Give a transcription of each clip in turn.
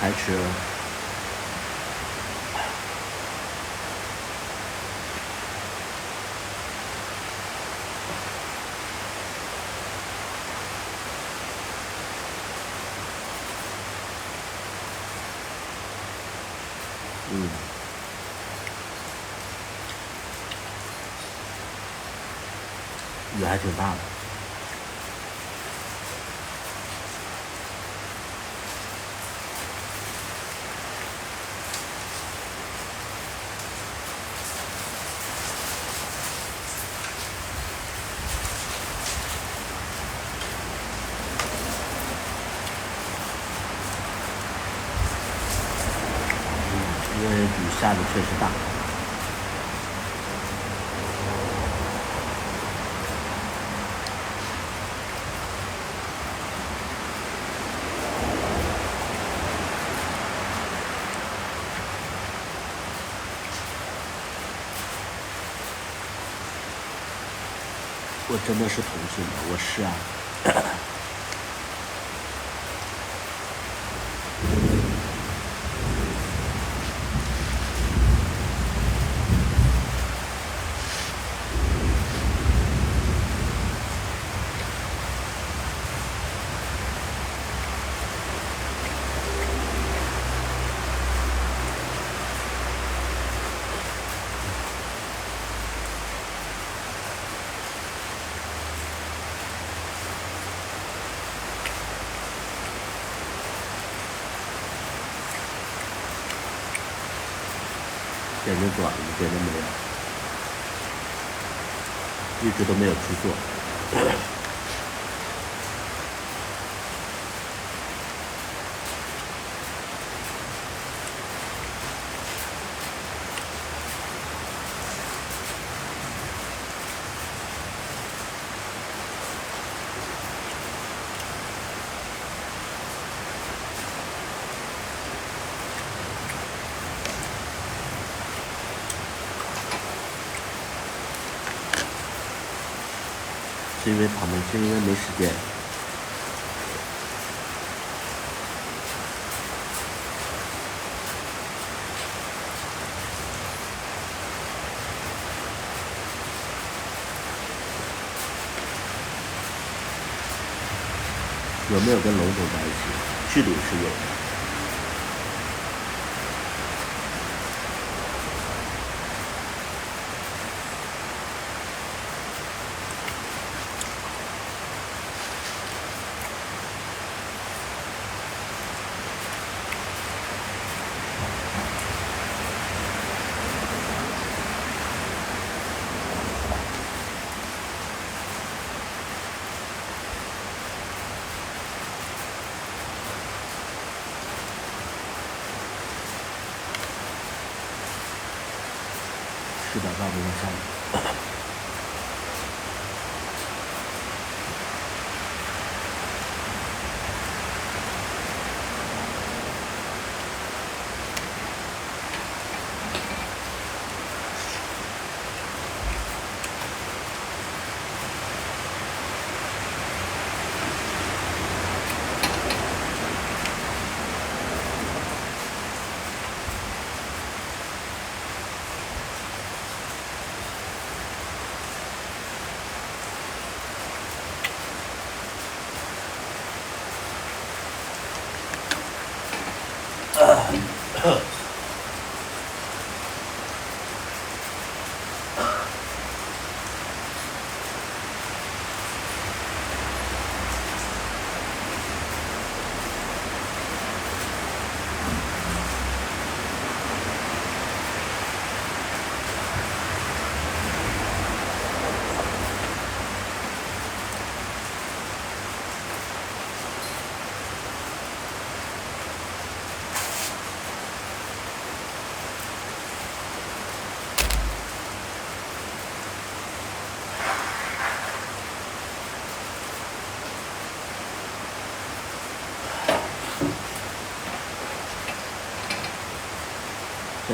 才吃了。雨还挺大的。因为雨下的确实大。我真的是同性的，我是啊。点就短，点就没了，一直都没有去做。是因为他们，是因为没时间。有没有跟龙总在一起？距离是有的。是的，外面在下雨。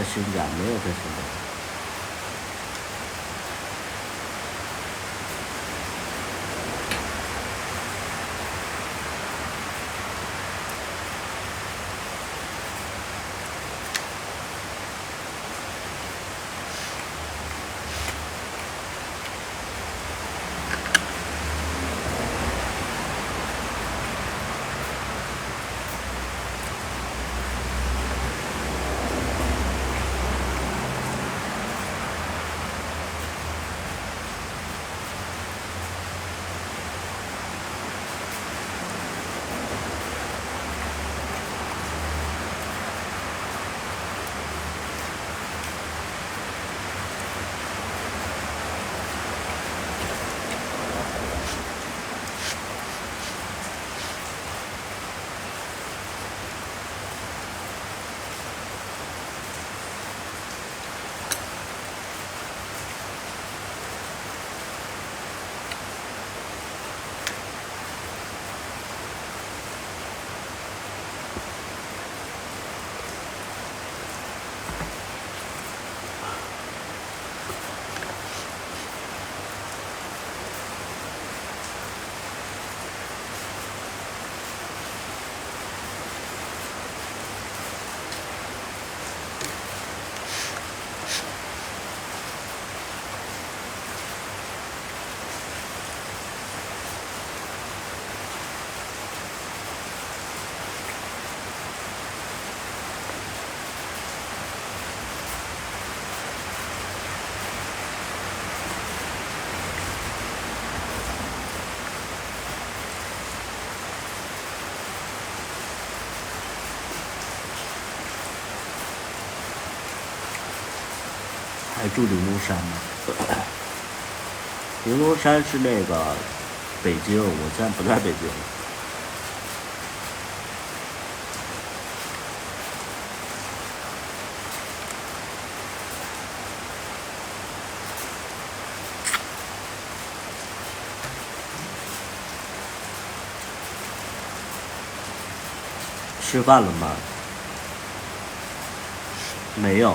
新展，没有在新展。还住玲珑山吗？玲珑山是那个北京，我现在不在北京。吃饭了吗？没有。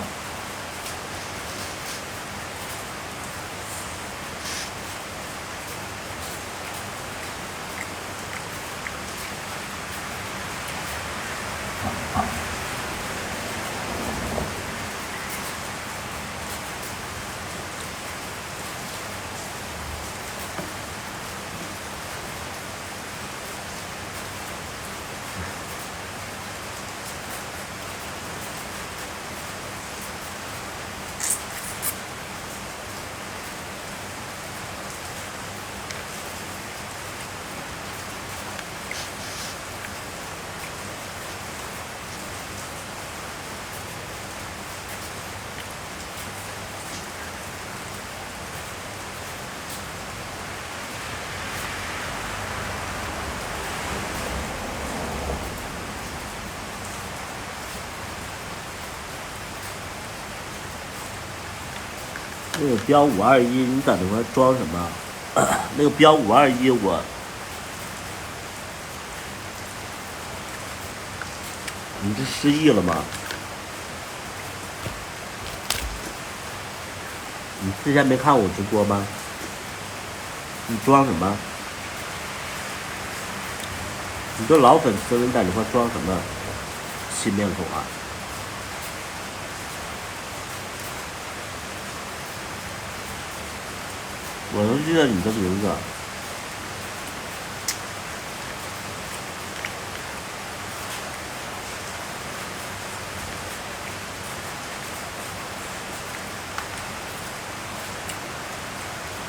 那个标521，你在那块装什么？那个标521，你是失忆了吗？你之前没看我直播吗？你装什么？你这老粉丝，你在这块装什么新面孔啊？我都记得你的名字。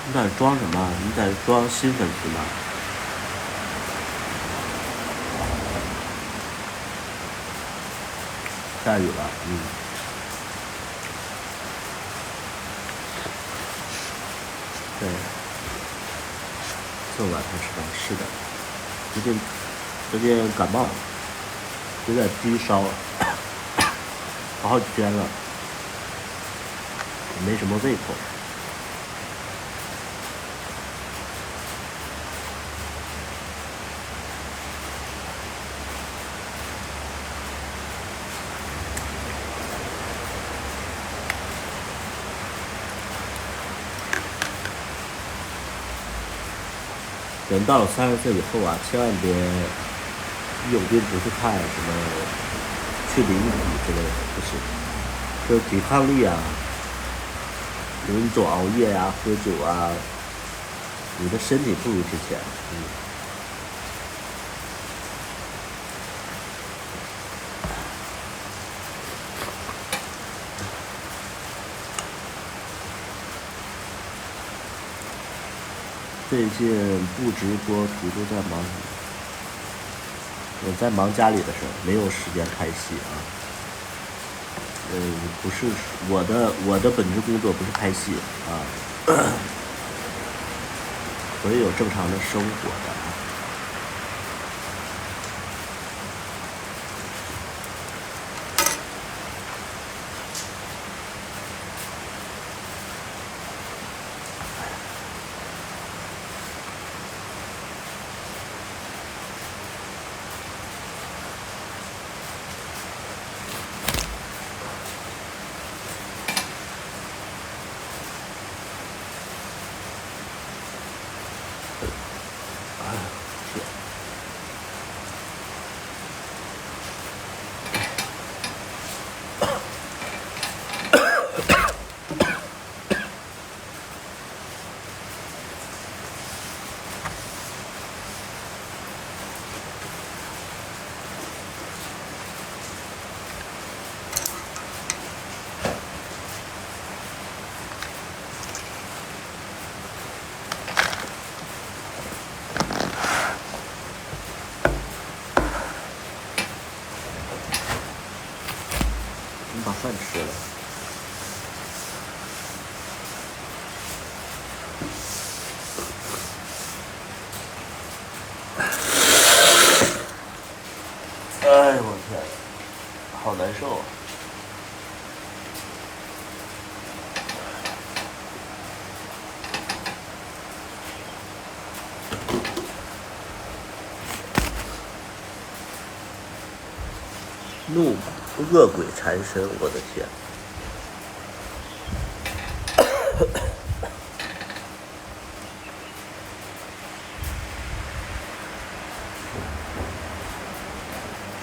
你在装什么？你在装新粉丝吗？下雨了，对，这晚上吃饭，是的，最近感冒了，有点低烧了，好几天了，也没什么胃口。人到了30岁以后啊，千万别有病不去看什么去零补之类的，不行，就是抵抗力啊，比如你总熬夜啊、喝酒啊，你的身体不如之前。最近不直播，图图在忙什么？我在忙家里的事儿，没有时间拍戏啊。不是我的本职工作不是拍戏啊，我也有正常的生活的啊。你把饭吃了。哎呦我天，好难受啊！恶鬼缠身，我的天！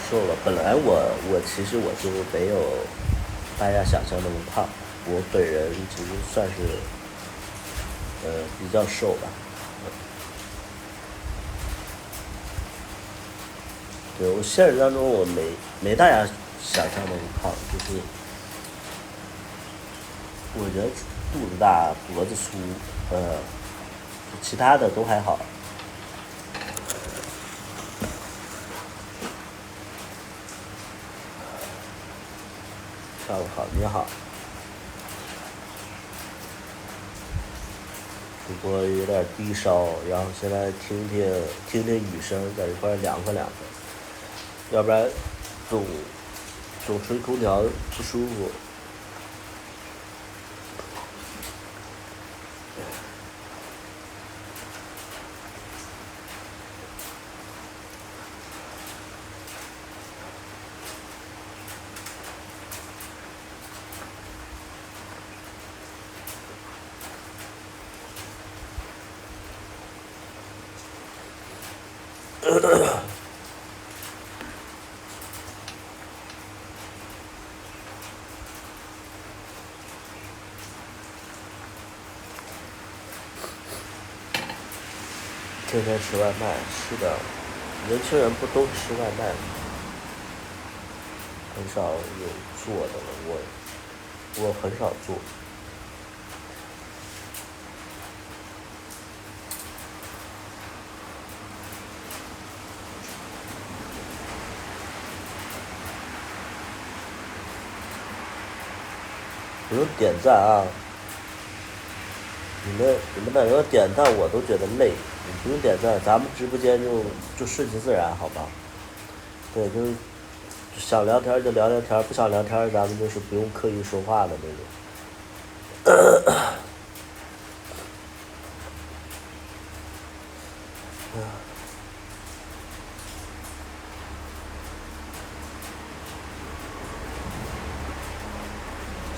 瘦了，本来我其实我就没有大家想象那么胖，我本人其实算是比较瘦吧。对，我现实当中我没大家想象那么胖，就是我觉得肚子大、脖子粗，其他的都还好。上午好，你好。主播有点低烧，然后现在听听雨声，在一块凉快凉快，要不然总吹空调不舒服。天天吃外卖，是的，年轻人不都吃外卖吗？很少有做的了，我很少做。不用点赞啊！你们两个点赞我都觉得累，你不用点赞，咱们直播间就顺其自然，好吧？对，就是想聊天就聊聊天，不想聊天咱们就是不用刻意说话的那种。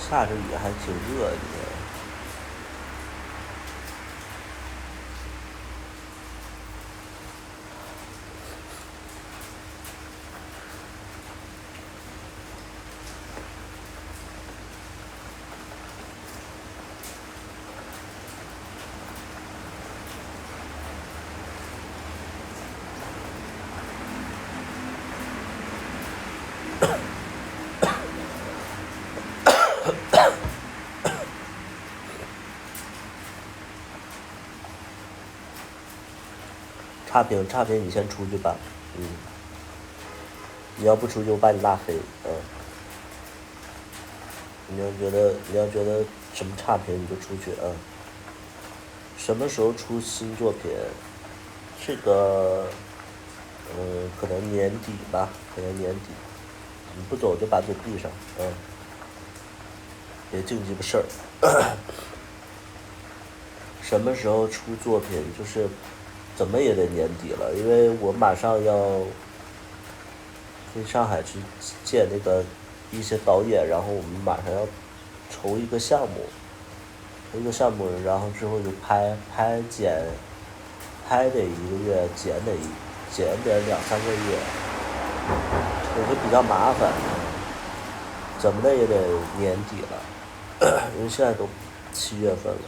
下着雨还挺热的。差评你先出去吧，你要不出去我把你拉黑，你要觉得什么差评你就出去啊。什么时候出新作品？这个，可能年底吧，可能年底。你不走就把嘴闭上，别净鸡巴事儿。什么时候出作品？就是怎么也得年底了，因为我马上要回上海去见那个一些导演，然后我们马上要筹一个项目，然后之后就拍剪，拍得1个月，剪得2-3个月，也会比较麻烦，怎么的也得年底了，因为现在都7月份了。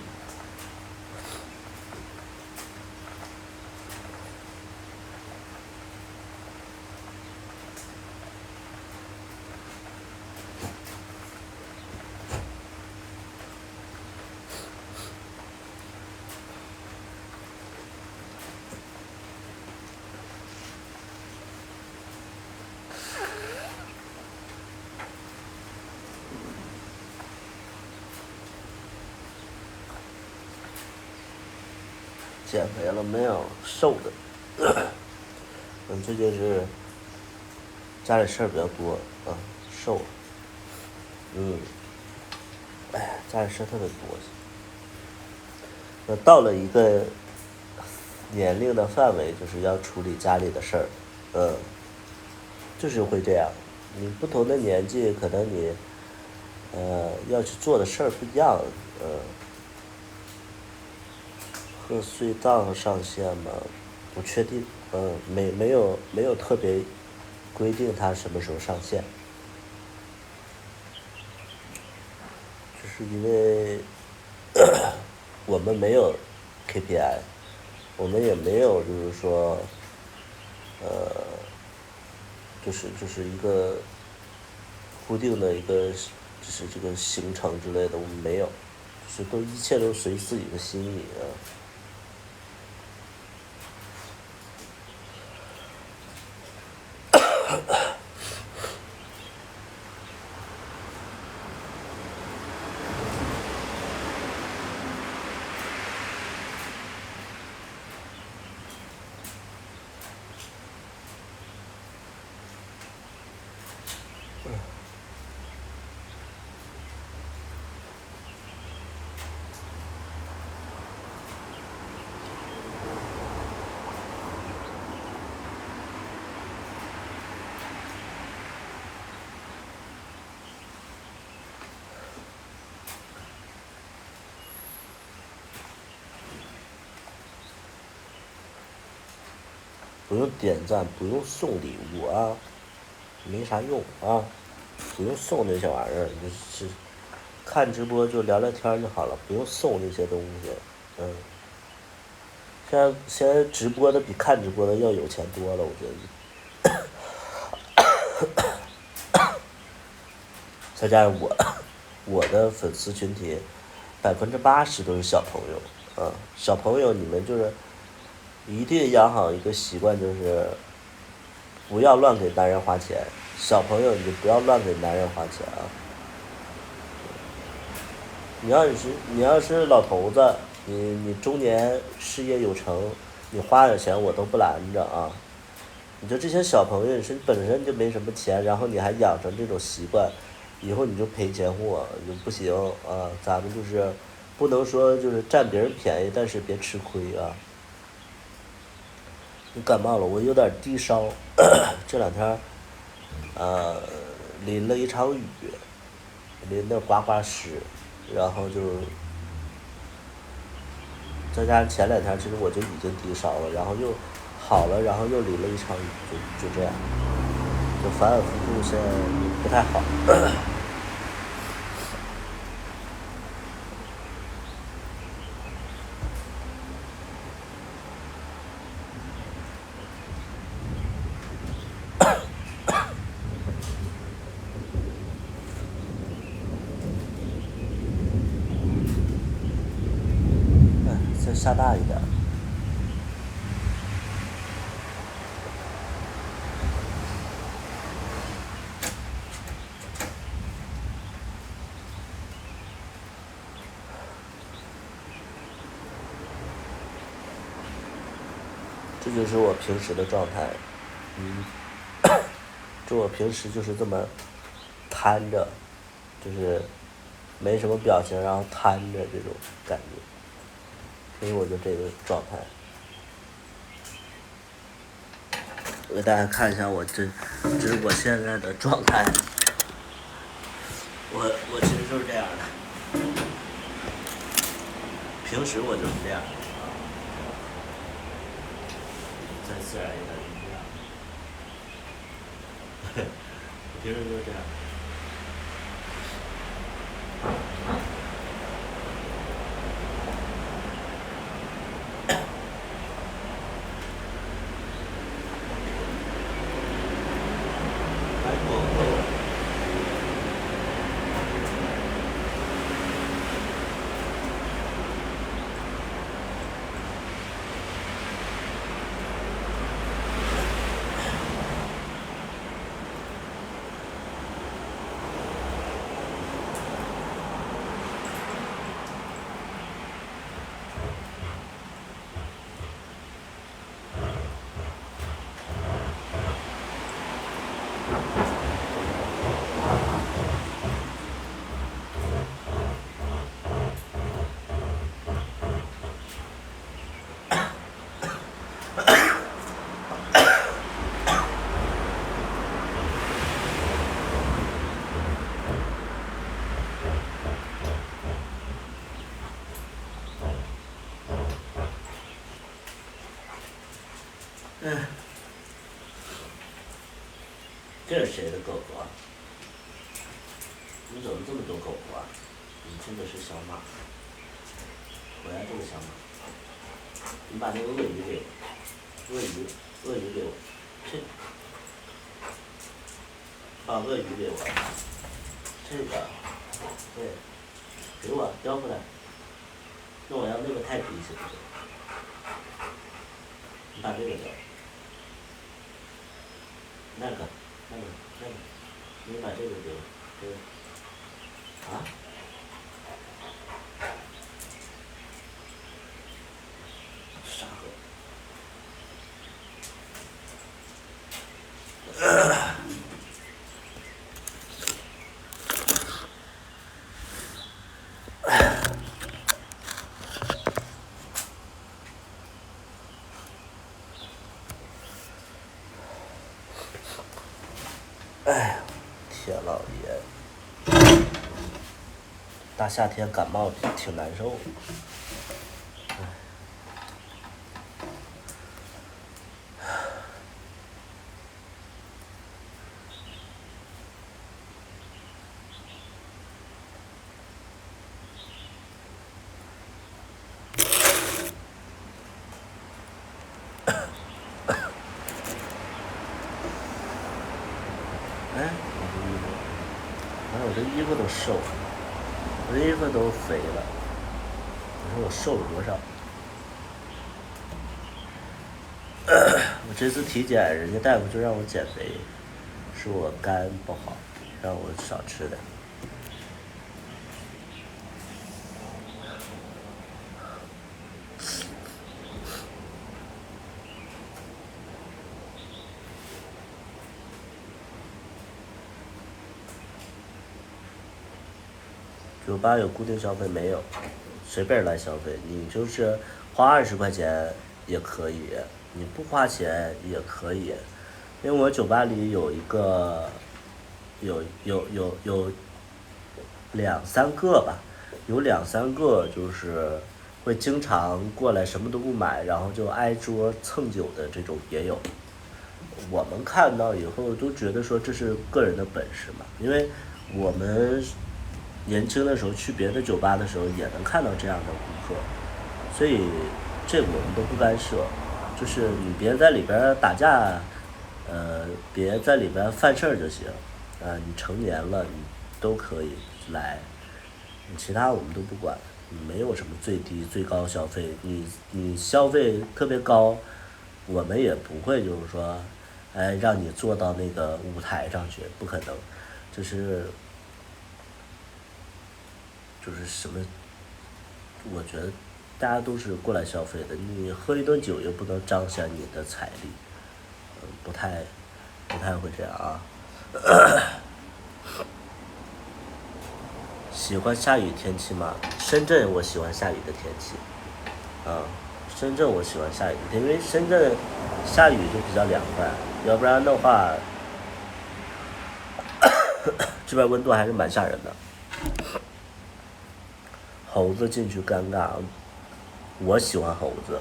减肥了没有？瘦的。最近是家里事儿比较多，瘦了。家里事儿特别多。那到了一个年龄的范围，就是要处理家里的事儿，就是会这样。你不同的年纪，可能你要去做的事儿不一样，贺岁档上线吗？不确定，没有特别规定它什么时候上线，就是因为我们没有 KPI，我们也没有就是说，就是一个固定的一个就是这个行程之类的，我们没有，就是一切都随自己的心意啊。不用点赞，不用送礼物啊，没啥用啊，不用送那些玩意儿，就是看直播就聊聊天就好了，不用送那些东西。现在直播的比看直播的要有钱多了，我觉得。再加上我的粉丝群体80%都是小朋友，小朋友你们就是一定养好一个习惯，就是不要乱给男人花钱。小朋友你就不要乱给男人花钱啊！你要是老头子，你中年事业有成，你花点钱我都不拦着啊。你就这些小朋友，你本身就没什么钱，然后你还养成这种习惯，以后你就赔钱货，就不行啊！咱们就是不能说就是占别人便宜，但是别吃亏啊。你感冒了，我有点低烧，这2天淋了一场雨，淋得刮刮湿，然后就再加上前2天其实我就已经低烧了，然后又好了，然后又淋了一场雨，就这样，就反反复复，现在不太好。再下大一点。这就是我平时的状态。就我平时就是这么瘫着，就是没什么表情，然后瘫着这种感觉，所以我就这个状态。我给大家看一下这是我现在的状态。我其实就是这样的，平时我就是这样啊，再自然一点就这样。我平时就是这样。这是谁的狗狗啊？你怎么这么多狗狗啊？你真的是小马，我要这个小马。你把那个鳄鱼给我，鳄鱼给我，去，把鳄鱼给我，这个，对，给我叼过来。那我要那个泰迪行不行？你把这个叼。那个，你把这个给我，给我。啊？傻狗。哎，天老爷，大夏天感冒挺难受。我这衣服都瘦了，我这衣服都肥了。你说我瘦了多少？我这次体检，人家大夫就让我减肥，说我肝不好，让我少吃点。酒吧有固定消费没有？随便来消费，你就是花20块钱也可以，你不花钱也可以。因为我酒吧里有一个，有2、3个吧，有2、3个就是会经常过来什么都不买，然后就挨桌蹭酒的这种也有。我们看到以后都觉得说这是个人的本事嘛，因为我们年轻的时候去别的酒吧的时候也能看到这样的顾客，所以这个我们都不干涉，就是你别在里边打架，别在里边犯事儿就行，你成年了你都可以来，其他我们都不管，没有什么最低最高消费，你消费特别高，我们也不会就是说，让你坐到那个舞台上去，不可能，就是什么，我觉得大家都是过来消费的，你喝一顿酒又不能彰显你的财力，不太会这样啊。喜欢下雨天气吗？深圳我喜欢下雨的天气，深圳我喜欢下雨的天气，因为深圳下雨就比较凉快，要不然的话，这边温度还是蛮吓人的。猴子进去尴尬，我喜欢猴子，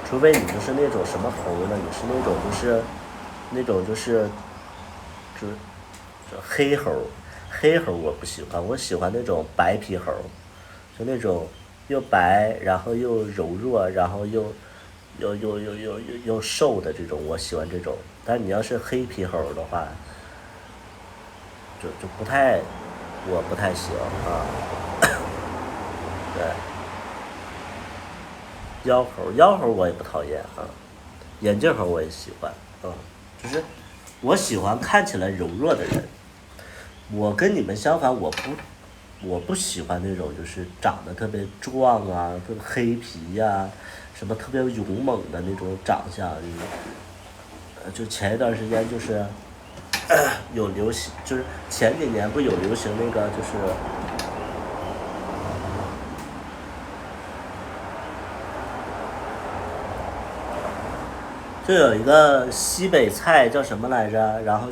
除非你就是那种什么猴呢？你是那种就是黑猴，黑猴我不喜欢，我喜欢那种白皮猴，就那种又白，然后又柔弱，然后又瘦的这种，我喜欢这种。但你要是黑皮猴的话，就我不太喜欢啊。对，妖猴我也不讨厌啊，眼镜猴我也喜欢，就是我喜欢看起来柔弱的人。我跟你们相反，我不喜欢那种就是长得特别壮啊，特别黑皮呀、什么特别勇猛的那种长相。就前一段时间就是有流行，就是前几年不有流行那个就有一个西北菜叫什么来着？然后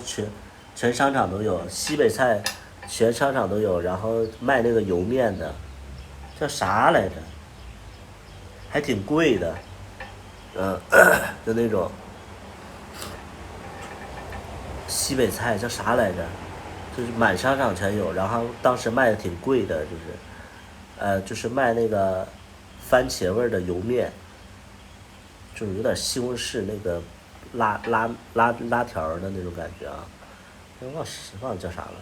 全商场都有西北菜，全商场都有，然后卖那个油面的，叫啥来着？还挺贵的，就那种西北菜叫啥来着？就是满商场全有，然后当时卖的挺贵的，就是卖那个番茄味的油面，就是有点西红柿那个拉条的那种感觉啊，忘了叫啥了。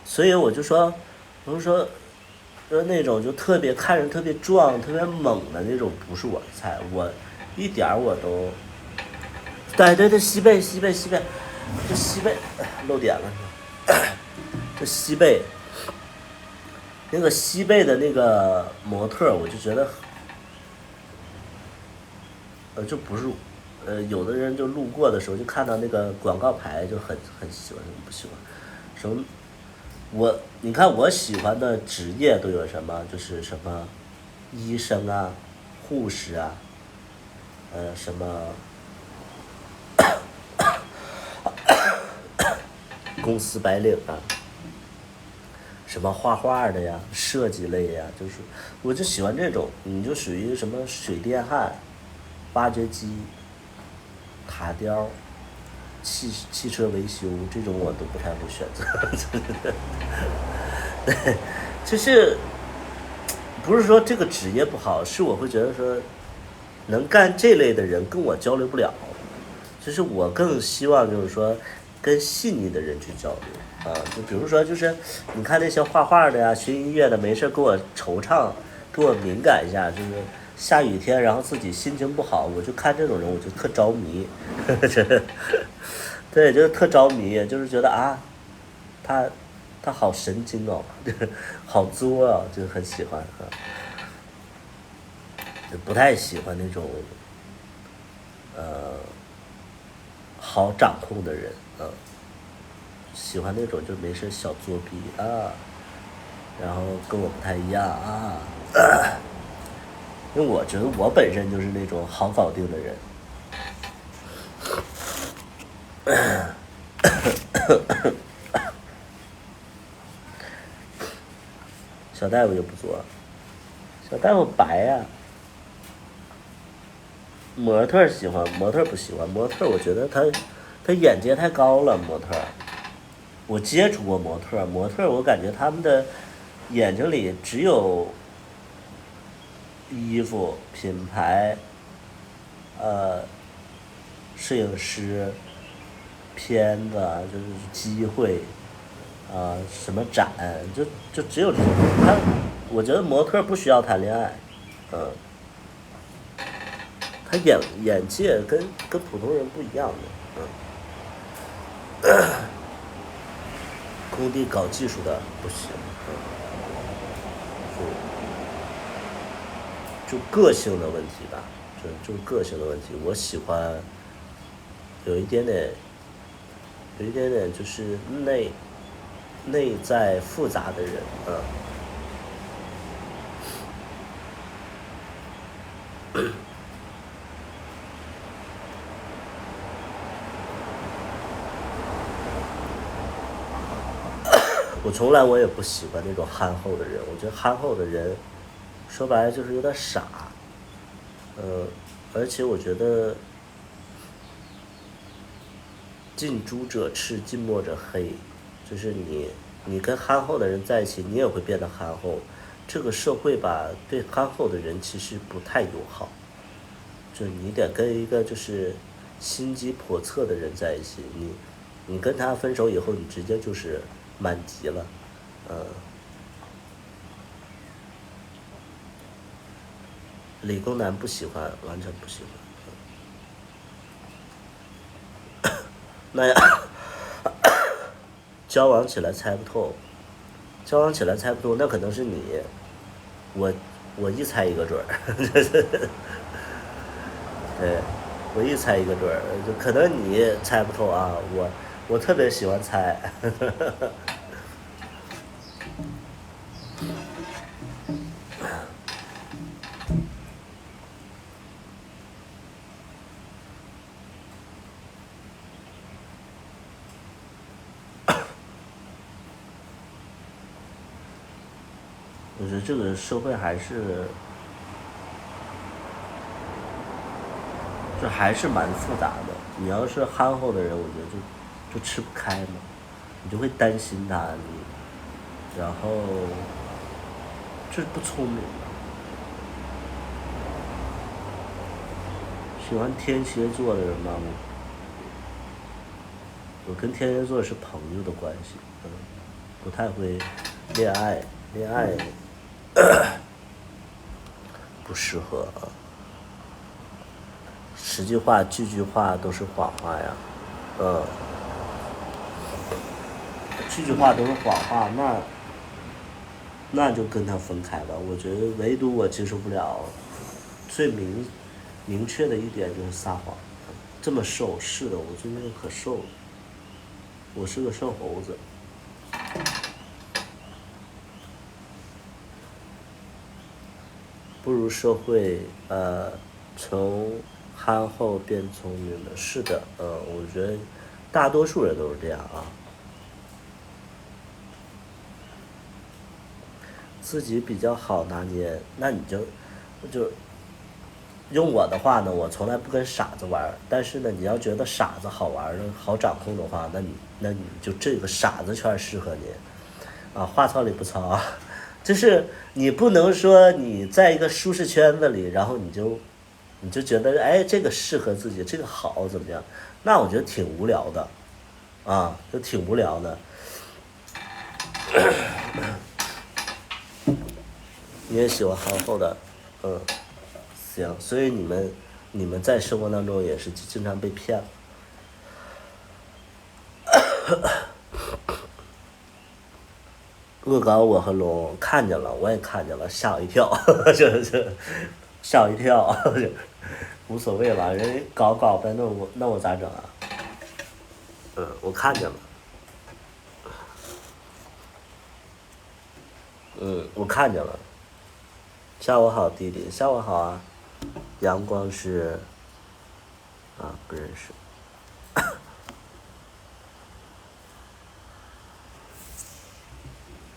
所以我就说那种就特别看着特别壮、特别猛的那种不是我的菜，我一点我都。对，西贝，这西贝漏点了，这西贝，那个西贝的那个模特，我就觉得，就不是，有的人就路过的时候就看到那个广告牌就很喜欢，不喜欢，什么，你看我喜欢的职业都有什么，就是什么，医生啊，护士啊，什么。公司白领啊，什么画画的呀，设计类呀，就是我就喜欢这种。你就属于什么水电焊、挖掘机、塔吊、汽车维修这种我都不太会选择。对，就是不是说这个职业不好，是我会觉得说能干这类的人跟我交流不了。就是我更希望就是说跟细腻的人去交流啊，就比如说就是你看那些画画的呀、学音乐的，没事给我惆怅，给我敏感一下，就是下雨天然后自己心情不好，我就看这种人我就特着迷。对，就是特着迷，就是觉得啊，他好神经哦，好作啊，就是很喜欢啊，不太喜欢那种好掌控的人，喜欢那种就没事小作逼啊，然后跟我不太一样啊，因为我觉得我本身就是那种好搞定的人。小大夫就不做，小大夫白呀、模特喜欢，模特不喜欢。模特我觉得他眼界太高了。模特，我接触过模特，模特我感觉他们的眼睛里只有衣服、品牌、摄影师、片子，就是机会，什么展，就只有这种。我觉得模特不需要谈恋爱，他眼界跟普通人不一样的，工地搞技术的不行，就个性的问题吧，就是个性的问题。我喜欢有一点点，就是内在复杂的人，我从来我也不喜欢那种憨厚的人，我觉得憨厚的人，说白了就是有点傻，而且我觉得近朱者赤，近墨者黑，就是你跟憨厚的人在一起，你也会变得憨厚。这个社会吧，对憨厚的人其实不太友好，就你得跟一个就是心机叵测的人在一起，你跟他分手以后，你直接就是满级了，理工男不喜欢，完全不喜欢。那样交往起来猜不透，那可能是你，我一猜一个准儿，对，我一猜一个准儿，就可能你猜不透啊，我特别喜欢猜。我觉得这个社会还是蛮复杂的。你要是憨厚的人，我觉得就吃不开嘛，你就会担心他，然后就是不聪明。喜欢天蝎座的人吗？我跟天蝎座是朋友的关系，不太会恋爱，恋爱不适合啊。十句话句句话都是谎话呀，句句话都是谎话，那就跟他分开吧。我觉得唯独我接受不了最明确的一点就是撒谎。这么瘦，是的，我最近可瘦了，我是个瘦猴子。步入社会，从憨厚变聪明的，是的，我觉得大多数人都是这样啊。自己比较好拿捏，那你就用我的话呢，我从来不跟傻子玩，但是呢，你要觉得傻子好玩的好掌控的话，那你就这个傻子圈适合你，啊，话糙理不糙啊，就是你不能说你在一个舒适圈子里，然后你就觉得哎这个适合自己，这个好怎么样？那我觉得挺无聊的，啊，就挺无聊的。你也喜欢憨厚的，行，所以你们在生活当中也是经常被骗了。恶搞我和龙看见了，我也看见了，吓我一跳，就是吓我一跳，无所谓了，人搞呗，那我咋整啊？我看见了，我看见了。下午好，弟弟，下午好啊。阳光是啊，不认识。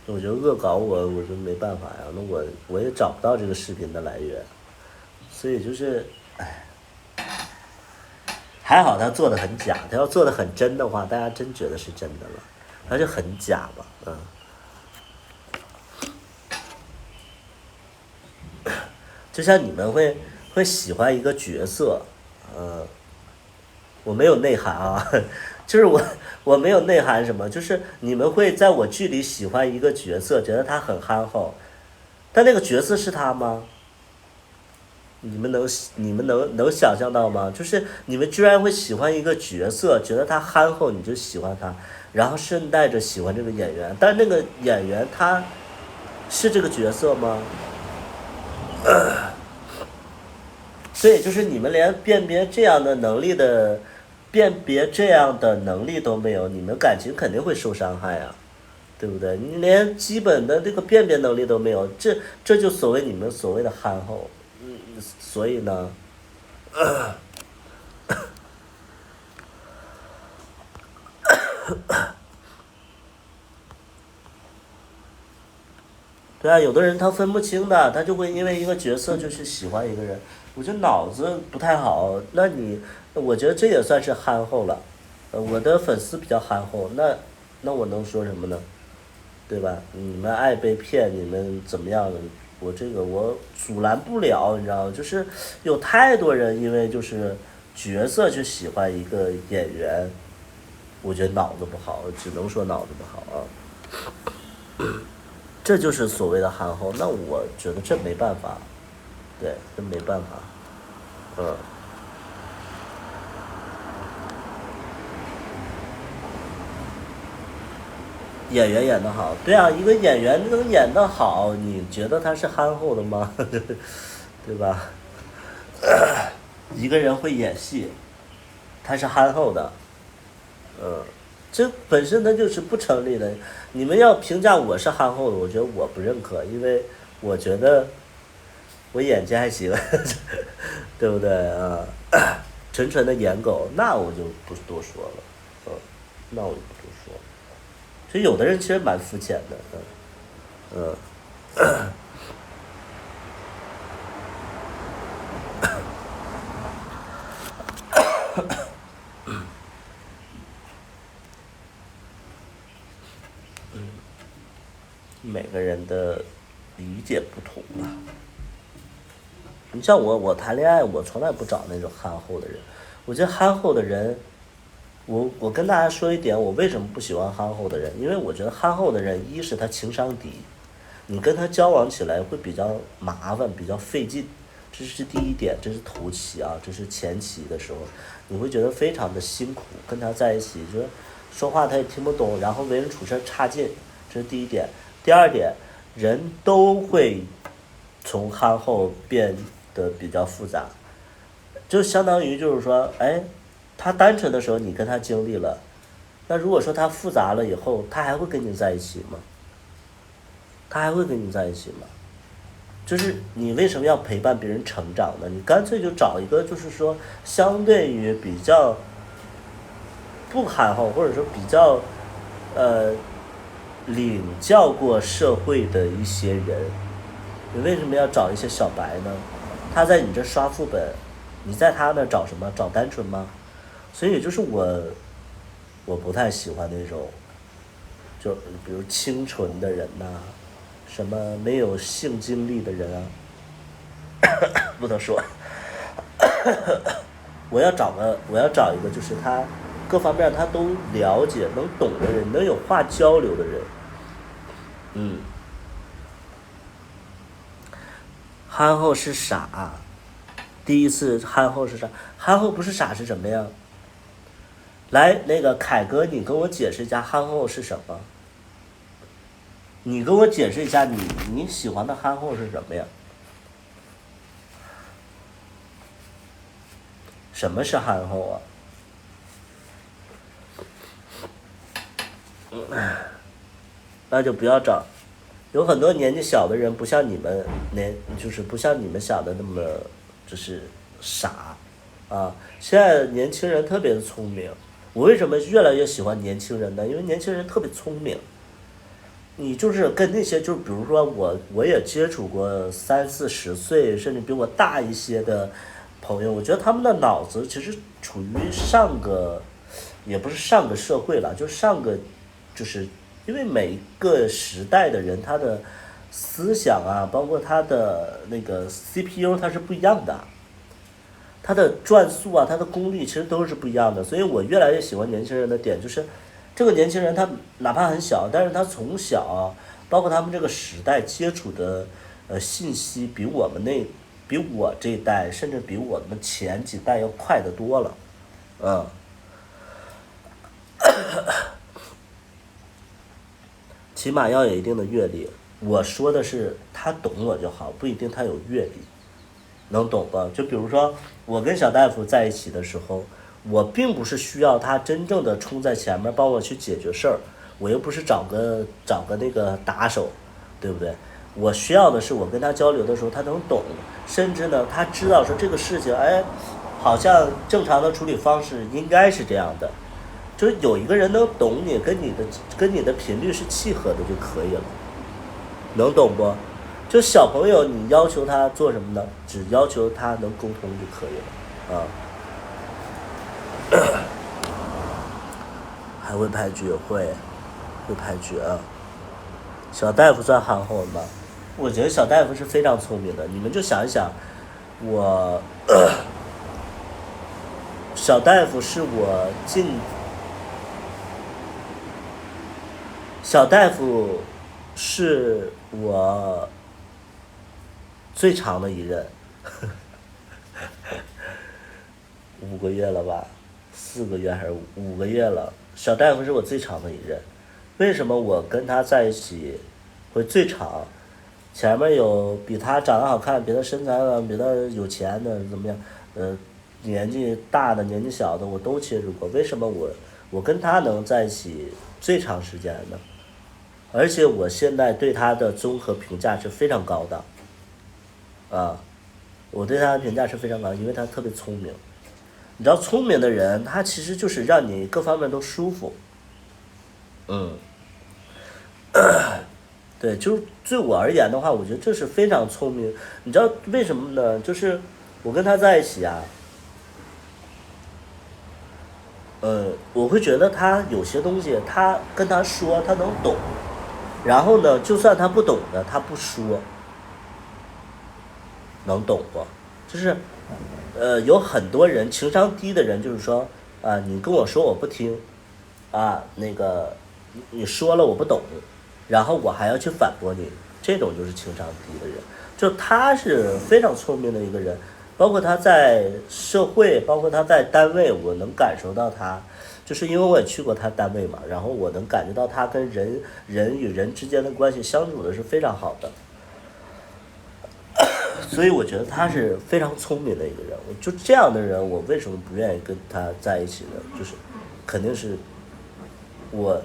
我觉得恶搞我就没办法呀，那我也找不到这个视频的来源，所以就是，哎，还好他做的很假，他要做的很真的话，大家真觉得是真的了，他就很假嘛，就像你们会喜欢一个角色，我没有内涵啊，就是我没有内涵什么，就是你们会在我剧里喜欢一个角色，觉得他很憨厚，但那个角色是他吗？你们能想象到吗？就是你们居然会喜欢一个角色，觉得他憨厚，你就喜欢他，然后顺带着喜欢这个演员，但那个演员他是这个角色吗？对，就是你们连辨别这样的能力的，辨别这样的能力都没有，你们感情肯定会受伤害啊，对不对？你连基本的这个辨别能力都没有，这就所谓你们所谓的憨厚，所以呢，对啊，有的人他分不清的，他就会因为一个角色就去喜欢一个人，我觉得脑子不太好。我觉得这也算是憨厚了。我的粉丝比较憨厚，那我能说什么呢？对吧？你们爱被骗，你们怎么样？我阻拦不了，你知道吗？就是有太多人因为就是角色去喜欢一个演员，我觉得脑子不好，只能说脑子不好啊。这就是所谓的憨厚，那我觉得这没办法，对，这没办法，嗯，演员演得好，对啊，一个演员能演得好，你觉得他是憨厚的吗？对吧？一个人会演戏，他是憨厚的，嗯，这本身它就是不成立的。你们要评价我是憨厚的，我觉得我不认可，因为我觉得我演技还行，对不对啊？纯纯的颜狗，那我就不多说了，嗯，那我就不多说了。所以有的人其实蛮肤浅的，嗯，每个人的理解不同吧。你像我谈恋爱，我从来不找那种憨厚的人。我觉得憨厚的人，我跟大家说一点，我为什么不喜欢憨厚的人？因为我觉得憨厚的人，一是他情商低，你跟他交往起来会比较麻烦，比较费劲，这是第一点，这是头期啊，这是前期的时候，你会觉得非常的辛苦，跟他在一起，就是说话他也听不懂，然后为人处事差劲，这是第一点。第二点，人都会从憨厚变得比较复杂，就相当于就是说，哎，他单纯的时候你跟他经历了，那如果说他复杂了以后，他还会跟你在一起吗？他还会跟你在一起吗？就是你为什么要陪伴别人成长呢？你干脆就找一个，就是说相对于比较不憨厚，或者说比较呃领教过社会的一些人。你为什么要找一些小白呢？他在你这刷副本，你在他那找什么？找单纯吗？所以就是我不太喜欢那种，就比如清纯的人呐、什么没有性经历的人啊，不能说。我要找一个就是他各方面他都了解、能懂的人，能有话交流的人。嗯，憨厚是傻，第一次憨厚是啥？憨厚不是傻是什么呀？来，那个凯哥，你跟我解释一下憨厚是什么？你跟我解释一下你喜欢的憨厚是什么呀？什么是憨厚啊？那就不要找，有很多年纪小的人不像你们就是不像你们想的那么就是傻啊。现在年轻人特别的聪明，我为什么越来越喜欢年轻人呢？因为年轻人特别聪明。你就是跟那些，就比如说我也接触过30、40岁，甚至比我大一些的朋友，我觉得他们的脑子其实处于上个，也不是上个社会了，就是上个，就是因为每一个时代的人，他的思想啊，包括他的那个 CPU，它是不一样的，他的转速啊，他的功力其实都是不一样的，所以我越来越喜欢年轻人的点就是，这个年轻人他哪怕很小，但是他从小啊，包括他们这个时代接触的信息比我这一代，甚至比我们前几代要快得多了，嗯，起码要有一定的阅历。我说的是他懂我就好，不一定他有阅历。能懂吧？就比如说我跟小大夫在一起的时候，我并不是需要他真正的冲在前面帮我去解决事儿，我又不是找个那个打手，对不对？我需要的是我跟他交流的时候，他能懂，甚至呢，他知道说这个事情，哎，好像正常的处理方式应该是这样的，就是有一个人能懂你，跟你的频率是契合的就可以了，能懂不？就小朋友，你要求他做什么呢？只要求他能沟通就可以了啊。还会拍剧，会拍剧啊。小大夫算憨厚吗？我觉得小大夫是非常聪明的。你们就想一想，我小大夫是我小大夫是我最长的一任，5个月了吧，4个月还是5个月了。小大夫是我最长的一任，为什么我跟他在一起会最长？前面有比他长得好看、比他身材好、比他有钱的怎么样？年纪大的、年纪小的我都接触过。为什么我跟他能在一起最长时间呢？而且我现在对他的综合评价是非常高的，啊，我对他的评价是非常高，因为他特别聪明。你知道，聪明的人他其实就是让你各方面都舒服，嗯，对，就是对我而言的话，我觉得这是非常聪明。你知道为什么呢？就是我跟他在一起啊，我会觉得他有些东西，他跟他说他能懂，然后呢，就算他不懂的，他不说，能懂不？就是，有很多人情商低的人，就是说，你跟我说我不听，那个你说了我不懂，然后我还要去反驳你，这种就是情商低的人。就他是非常聪明的一个人，包括他在社会，包括他在单位，我能感受到他，就是因为我也去过他单位嘛，然后我能感觉到他跟人与人之间的关系相处的是非常好的。所以我觉得他是非常聪明的一个人。我就这样的人，我为什么不愿意跟他在一起呢？就是肯定是我，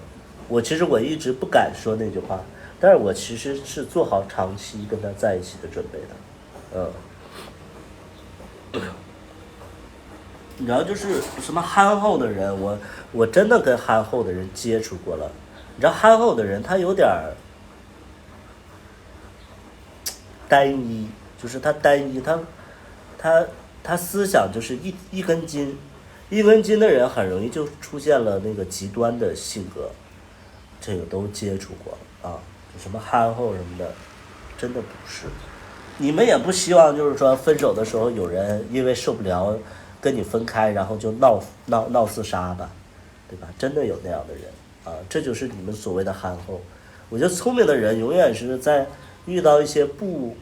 其实我一直不敢说那句话，但是我其实是做好长期跟他在一起的准备的。你知道，就是什么憨厚的人，我真的跟憨厚的人接触过了。你知道，憨厚的人他有点单一，就是他单一，他他思想就是一根筋，一根筋的人很容易就出现了那个极端的性格，这个都接触过啊，什么憨厚什么的，真的不是。你们也不希望就是说分手的时候有人因为受不了跟你分开，然后就闹自杀吧，对吧？真的有那样的人啊，这就是你们所谓的憨厚。我觉得聪明的人永远是在遇到一些不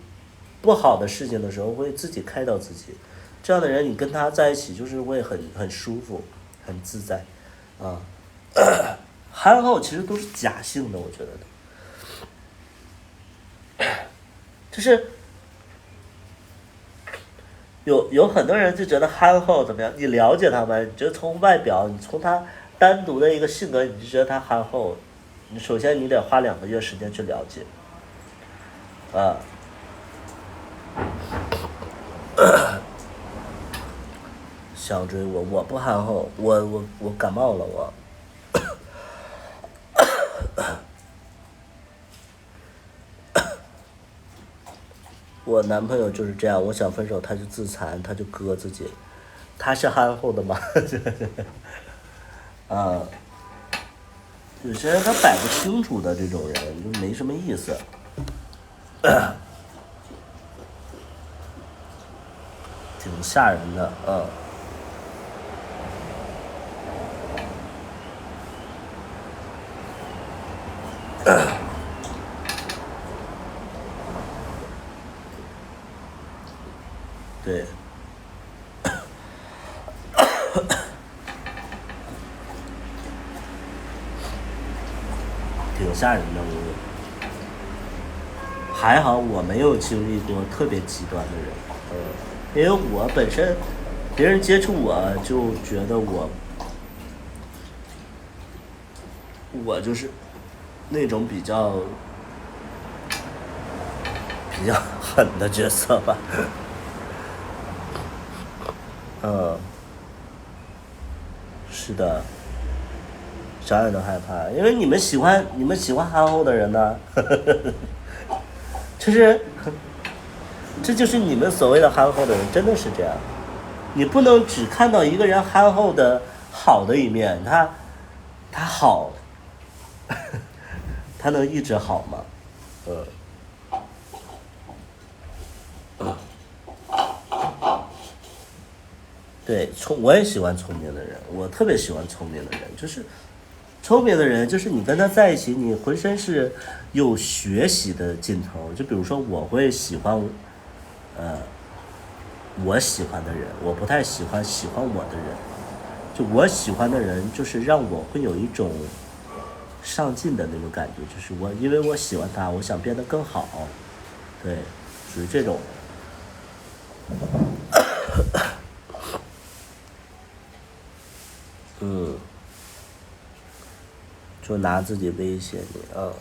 好的事情的时候会自己开导自己，这样的人你跟他在一起就是会很舒服，很自在啊。憨厚其实都是假性的，我觉得就是有很多人就觉得憨厚怎么样？你了解他们，你就从外表，你从他单独的一个性格，你就觉得他憨厚。你首先你得花2个月时间去了解，啊，想追我不憨厚，我感冒了我男朋友就是这样，我想分手他就自残，他就割自己，他是憨厚的吗？啊，有些人他摆不清楚的这种人就没什么意思，挺吓人的，对，挺吓人的。还好我没有经历过特别极端的人，因为我本身，别人接触我就觉得我就是那种比较狠的角色吧。嗯，是的，想想都害怕，因为你们喜欢憨厚的人呢，就是这就是你们所谓的憨厚的人，真的是这样。你不能只看到一个人憨厚的好的一面，他好，他能一直好吗？呃，对，我也喜欢聪明的人，我特别喜欢聪明的人，就是聪明的人，就是你跟他在一起，你浑身是有学习的劲头。就比如说，我会喜欢，呃，我喜欢的人，我不太喜欢我的人。就我喜欢的人，就是让我会有一种上进的那种感觉，就是因为我喜欢他，我想变得更好，对，属于这种。嗯，就拿自己威胁你啊。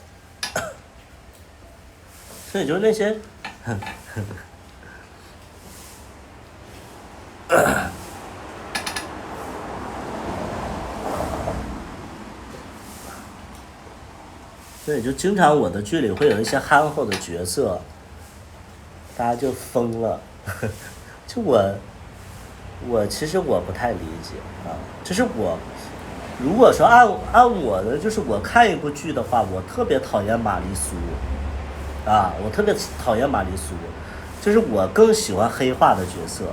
所以就是那些，所以就经常我的剧里会有一些憨厚的角色，大家就疯了。就我其实我不太理解啊，就是如果说按我的，就是我看一部剧的话，我特别讨厌玛丽苏啊，我特别讨厌玛丽苏，就是我更喜欢黑化的角色，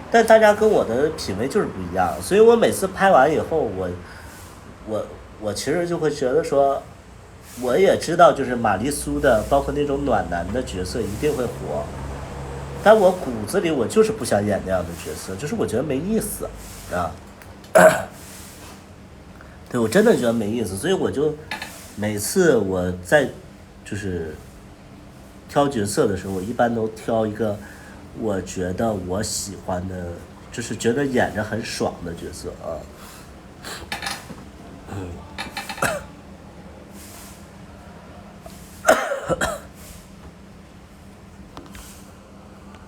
但大家跟我的品味就是不一样，所以我每次拍完以后，我我其实就会觉得说，我也知道就是玛丽苏的，包括那种暖男的角色一定会火，但我骨子里我就是不想演那样的角色，就是我觉得没意思啊。对，我真的觉得没意思，所以我就每次我在就是挑角色的时候，我一般都挑一个我觉得我喜欢的，就是觉得演着很爽的角色啊。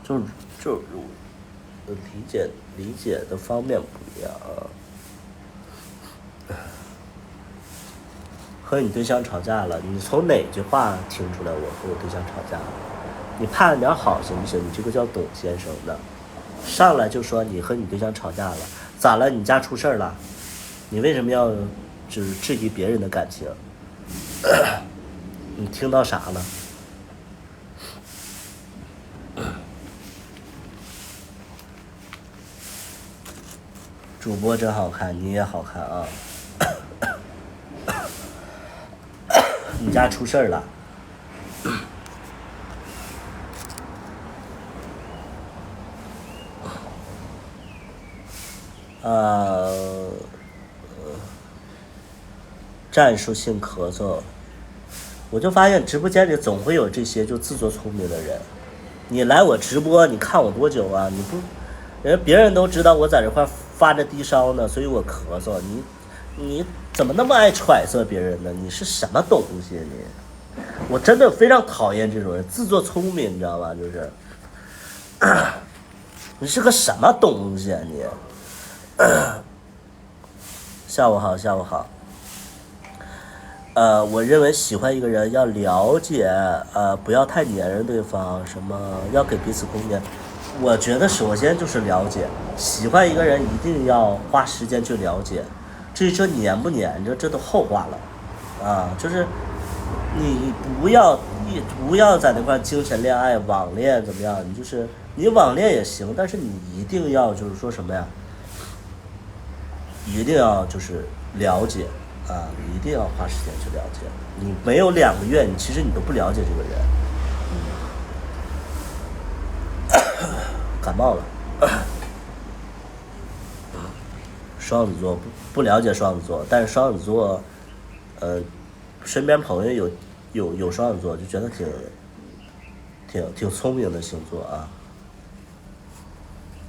就是就是理解的方面不一样啊。和你对象吵架了，你从哪句话听出来我和我对象吵架了？你盼点好行不行？你这个叫董先生的，上来就说你和你对象吵架了，咋了？你家出事儿了？你为什么要就是质疑别人的感情？你听到啥了？主播真好看，你也好看啊！你家出事儿了？呃，战术性咳嗽，我就发现直播间里总会有这些就自作聪明的人。你来我直播，你看我多久啊？你不，别人都知道我在这块发着低烧呢，所以我咳嗽。你怎么那么爱揣测别人呢？你是什么东西啊你？我真的非常讨厌这种人，自作聪明，你知道吧？就是，你是个什么东西啊你？下午好，下午好。我认为喜欢一个人要了解，不要太黏人对方，什么要给彼此空间。我觉得首先就是了解，喜欢一个人一定要花时间去了解。至于这黏不黏着，这都后话了，啊，就是你不要在那块精神恋爱、网恋怎么样？你就是你网恋也行，但是你一定要就是说什么呀？一定要就是了解啊，你一定要花时间去了解。你没有2个月，其实你都不了解这个人。感冒了。双子座不了解双子座，但是双子座，身边朋友有双子座，就觉得挺聪明的星座啊。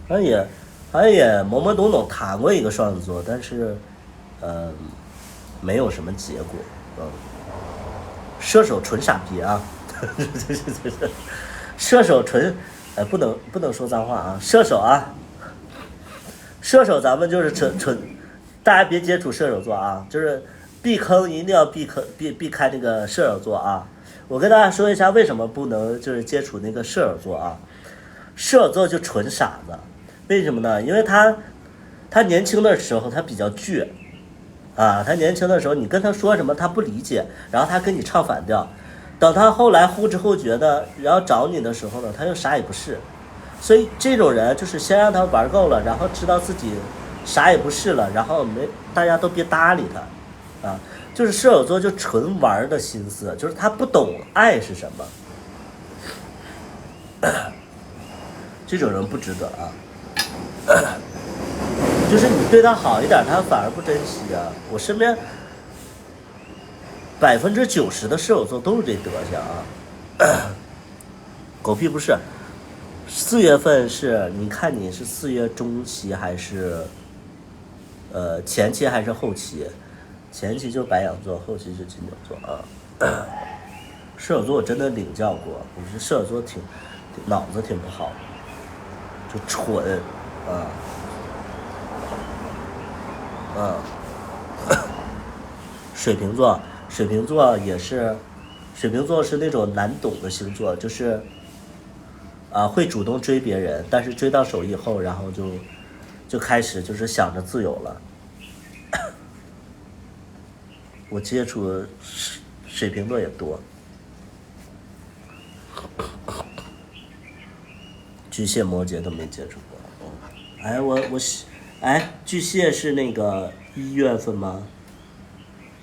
好像也懵懵懂懂谈过一个双子座，但是，没有什么结果。嗯，射手纯傻逼啊，射手纯，不能说脏话啊，射手啊，射手咱们就是纯，大家别接触射手座啊，就是避坑一定要避开那个射手座啊。我跟大家说一下为什么不能就是接触那个射手座啊，射手座就纯傻子，为什么呢？因为他年轻的时候他比较倔啊，他年轻的时候你跟他说什么他不理解，然后他跟你唱反调，等他后来后知后觉的，然后找你的时候呢，他又啥也不是。所以这种人就是先让他玩够了，然后知道自己啥也不是了，然后大家都别搭理他，啊，就是射手座就纯玩的心思，就是他不懂爱是什么，这种人不值得啊。就是你对他好一点，他反而不珍惜啊。我身边90%的射手座都是这德行啊。狗屁不是，4月份是你看你是4月中期还是前期还是后期？前期就是白羊座，后期是金牛座啊。射手座我真的领教过，我觉得射手座脑子挺不好的，就蠢啊。水瓶座也是，水瓶座是那种难懂的星座，就是会主动追别人，但是追到手以后，然后就开始就是想着自由了。我接触水瓶座也多，巨蟹、摩羯都没接触过。巨蟹是那个1月份吗？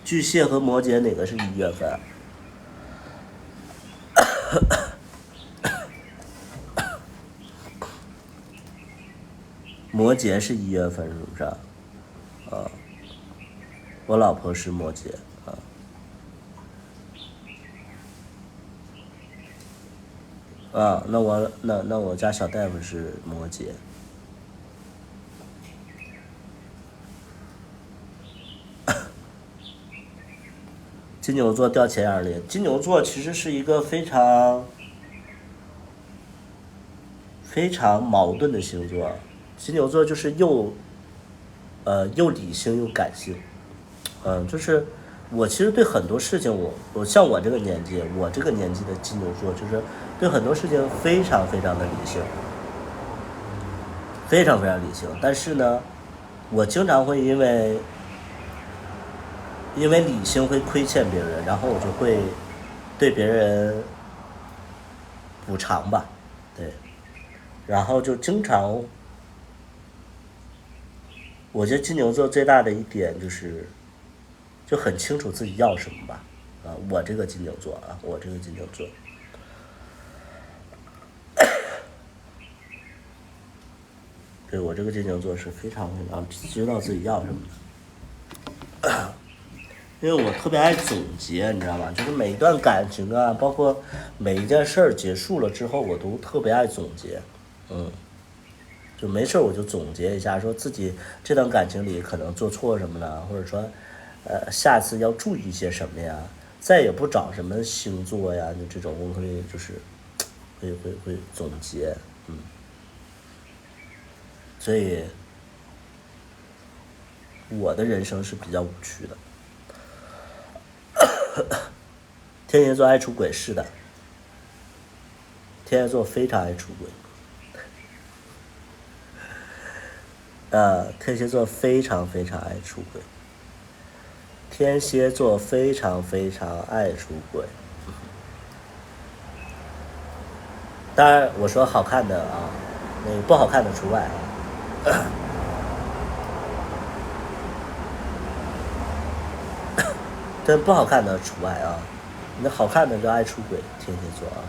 巨蟹和摩羯哪个是1月份？摩羯是1月份是不是？我老婆是摩羯那我家小大夫是摩羯。金牛座掉钱眼里，金牛座其实是一个非常矛盾的星座。金牛座就是又理性又感性，就是我其实对很多事情，我像我这个年纪的金牛座，就是对很多事情非常非常的理性，非常非常理性。但是呢，我经常会因为理性会亏欠别人，然后我就会对别人补偿吧，对，然后就经常，我觉得金牛座最大的一点就很清楚自己要什么吧，我这个金牛座，对，我这个金牛座是非常非常知道自己要什么的。因为我特别爱总结，你知道吗？就是每一段感情啊，包括每一件事儿结束了之后，我都特别爱总结，就没事我就总结一下，说自己这段感情里可能做错什么了，或者说，下次要注意一些什么呀，再也不找什么星座呀，就这种我会就是会总结，所以我的人生是比较无趣的。天蝎座爱出轨，是的，天蝎座非常爱出轨，天蝎座非常非常爱出轨，天蝎座非常非常爱出轨。当然，我说好看的啊，那个不好看的除外啊。这不好看的除外啊，那好看的就爱出轨，天蝎座啊。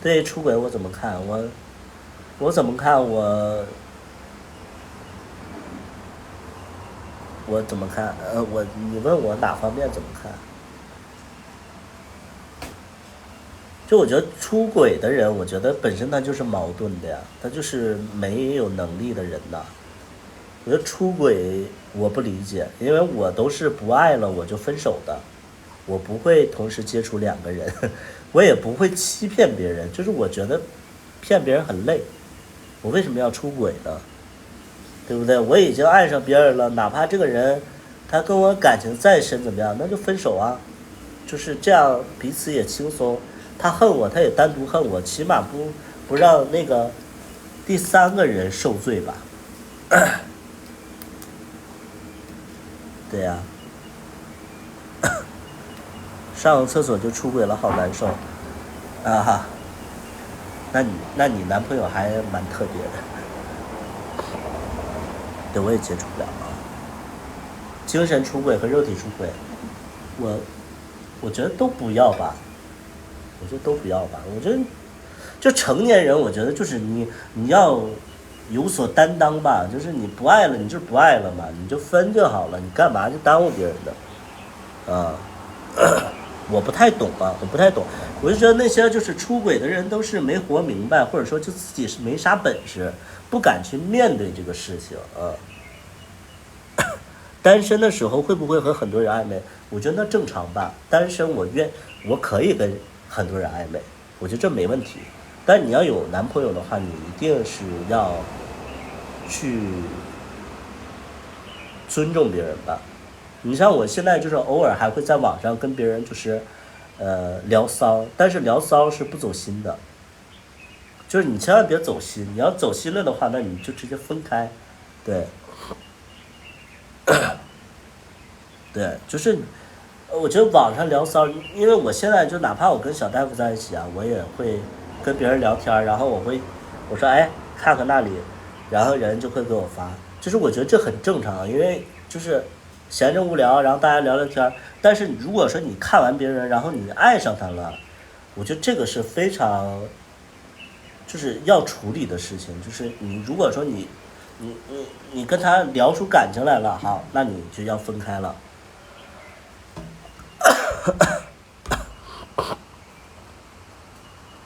对出轨我怎么看？我怎么看？我怎么看？你问我哪方面怎么看？就我觉得出轨的人，我觉得本身他就是矛盾的呀，他就是没有能力的人呐。我觉得出轨我不理解，因为我都是不爱了我就分手的，我不会同时接触两个人，我也不会欺骗别人，就是我觉得骗别人很累，我为什么要出轨呢？对不对？我已经爱上别人了，哪怕这个人他跟我感情再深怎么样，那就分手啊，就是这样，彼此也轻松。他恨我，他也单独恨我，起码不让那个第三个人受罪吧。对呀、上个厕所就出轨了，好难受啊哈。那你男朋友还蛮特别的，对我也接触不了啊。精神出轨和肉体出轨，我我觉得都不要吧，我觉得都不要吧。我觉得就成年人，我觉得就是你要有所担当吧，就是你不爱了，你就是不爱了嘛，你就分就好了，你干嘛就耽误别人的啊？我不太懂啊，我不太懂，我就觉得那些就是出轨的人都是没活明白，或者说就自己是没啥本事，不敢去面对这个事情啊。单身的时候会不会和很多人暧昧？我觉得那正常吧。单身我可以跟很多人暧昧，我觉得这没问题。但你要有男朋友的话，你一定是要去尊重别人吧。你像我现在就是偶尔还会在网上跟别人就是聊骚，但是聊骚是不走心的，就是你千万别走心，你要走心了的话，那你就直接分开。对对，就是我觉得网上聊骚，因为我现在就哪怕我跟小大夫在一起啊，我也会跟别人聊天，然后我说哎看看那里，然后人就会给我发，就是我觉得这很正常，因为就是闲着无聊，然后大家聊聊天。但是如果说你看完别人，然后你爱上他了，我觉得这个是非常就是要处理的事情，就是你如果说你跟他聊出感情来了，好，那你就要分开了。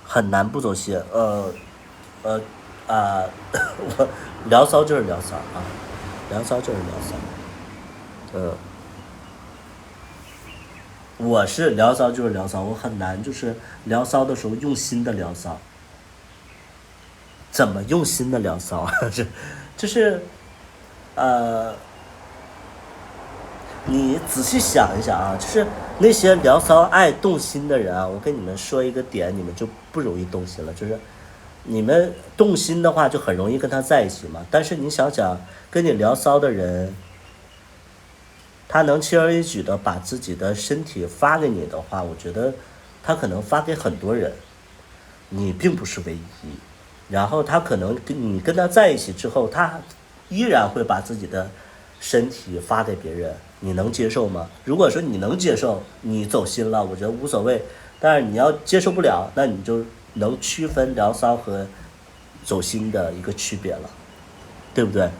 很难不走心。呃我聊骚就是聊骚啊，聊骚就是聊骚。我是聊骚就是聊骚，我很难就是聊骚的时候用心的聊骚。怎么用心的聊骚啊？就是呃，你仔细想一想啊，就是那些聊骚爱动心的人啊，我跟你们说一个点，你们就不容易动心了。就是你们动心的话，就很容易跟他在一起嘛。但是你想想，跟你聊骚的人，他能轻而易举的把自己的身体发给你的话，我觉得他可能发给很多人，你并不是唯一。然后他可能跟他在一起之后，他依然会把自己的身体发给别人，你能接受吗？如果说你能接受，你走心了，我觉得无所谓。但是你要接受不了，那你就能区分聊骚和走心的一个区别了，对不对？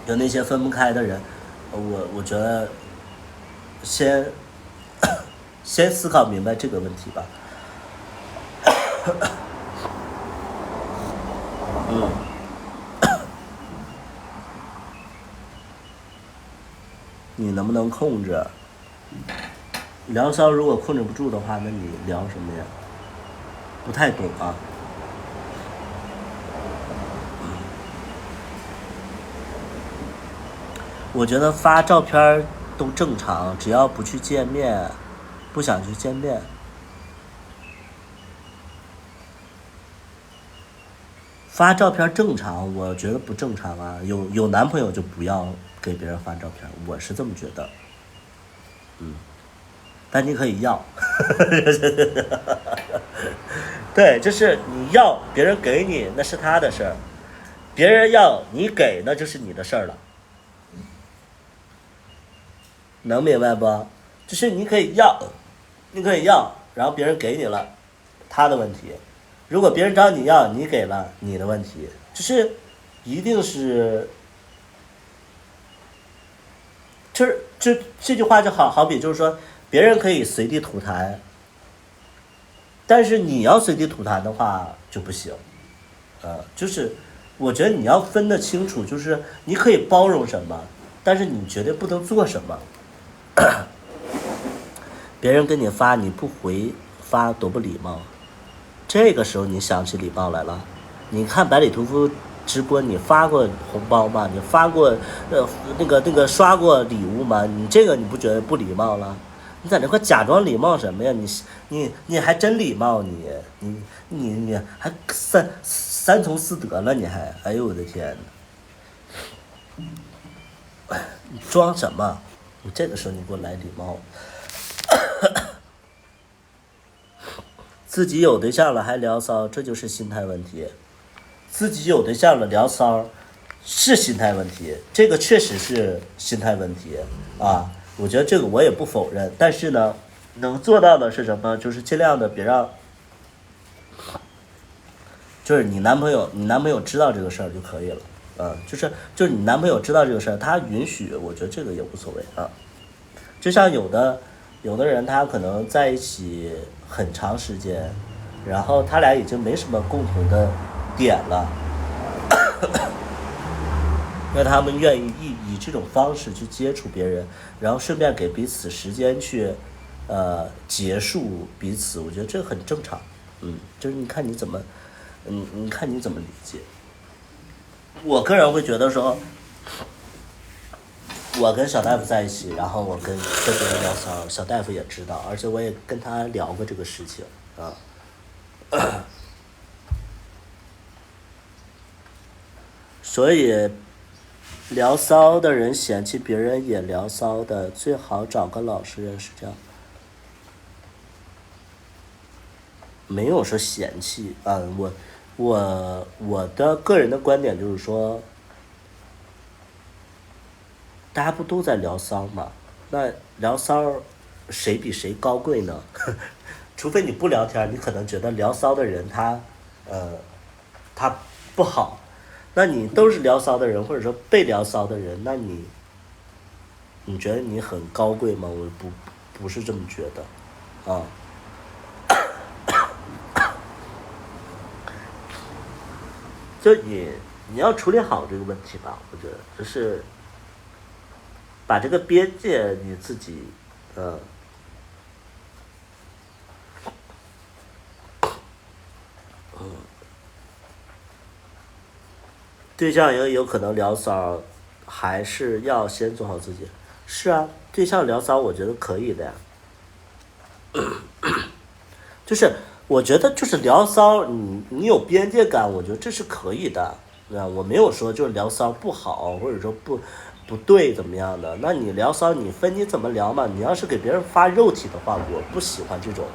有那些分不开的人，我觉得先先思考明白这个问题吧。你能不能控制？聊骚如果控制不住的话，那你聊什么呀？不太懂啊。我觉得发照片都正常，只要不去见面，不想去见面。发照片正常，我觉得不正常啊。有男朋友就不要给别人发照片，我是这么觉得。但你可以要。对，就是你要别人给你那是他的事儿，别人要你给那就是你的事儿了，能明白不？就是你可以要，你可以要，然后别人给你了，他的问题。如果别人找你要，你给了，你的问题。就是一定是，这句话就好比就是说，别人可以随地吐痰，但是你要随地吐痰的话就不行，就是我觉得你要分得清楚，就是你可以包容什么，但是你绝对不能做什么。别人跟你发你不回发多不礼貌，这个时候你想起礼貌来了。你看百里屠夫直播，你发过红包吗？你发过那个刷过礼物吗？你这个你不觉得不礼貌了？你在那块假装礼貌什么呀？你还真礼貌你还三从四德了，你还，哎呦我的天哪！你装什么？你这个时候你给我来礼貌。自己有对象了还聊骚，这就是心态问题。自己有对象了聊骚，是心态问题，这个确实是心态问题啊。我觉得这个我也不否认，但是呢，能做到的是什么？就是尽量的别让，就是你男朋友知道这个事儿就可以了，就是你男朋友知道这个事儿，他允许，我觉得这个也无所谓啊。就像有的人他可能在一起很长时间，然后他俩已经没什么共同的点了，那他们愿意以这种方式去接触别人，然后顺便给彼此时间去结束彼此，我觉得这个很正常。就是你看你怎么理解。我个人会觉得说，我跟小大夫在一起，然后我跟别人聊骚，小大夫也知道，而且我也跟他聊过这个事情啊。所以聊骚的人嫌弃别人也聊骚的，最好找个老实人，是这样。没有说嫌弃啊，我的个人的观点就是说，大家不都在聊骚吗？那聊骚谁比谁高贵呢？除非你不聊天，你可能觉得聊骚的人他不好。那你都是聊骚的人，或者说被聊骚的人，那你觉得你很高贵吗？我不是这么觉得啊。就你要处理好这个问题吧，我觉得就是把这个边界你自己对象也有可能聊骚，还是要先做好自己。是啊，对象聊骚，我觉得可以的呀。就是我觉得就是聊骚，你有边界感，我觉得这是可以的。我没有说就是聊骚不好，或者说不对怎么样的。那你聊骚，你分你怎么聊嘛？你要是给别人发肉体的话，我不喜欢这种，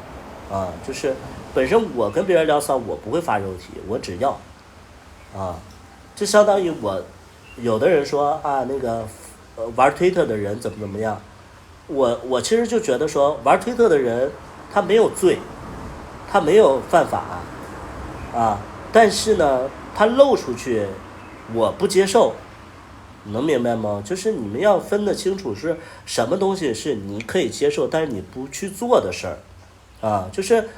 就是本身我跟别人聊骚，我不会发肉体，我只要，就相当于有的人说那个玩推特的人怎么样，我其实就觉得说玩推特的人他没有罪，他没有犯法但是呢他露出去我不接受，能明白吗？就是你们要分得清楚是什么东西是你可以接受但是你不去做的事儿就是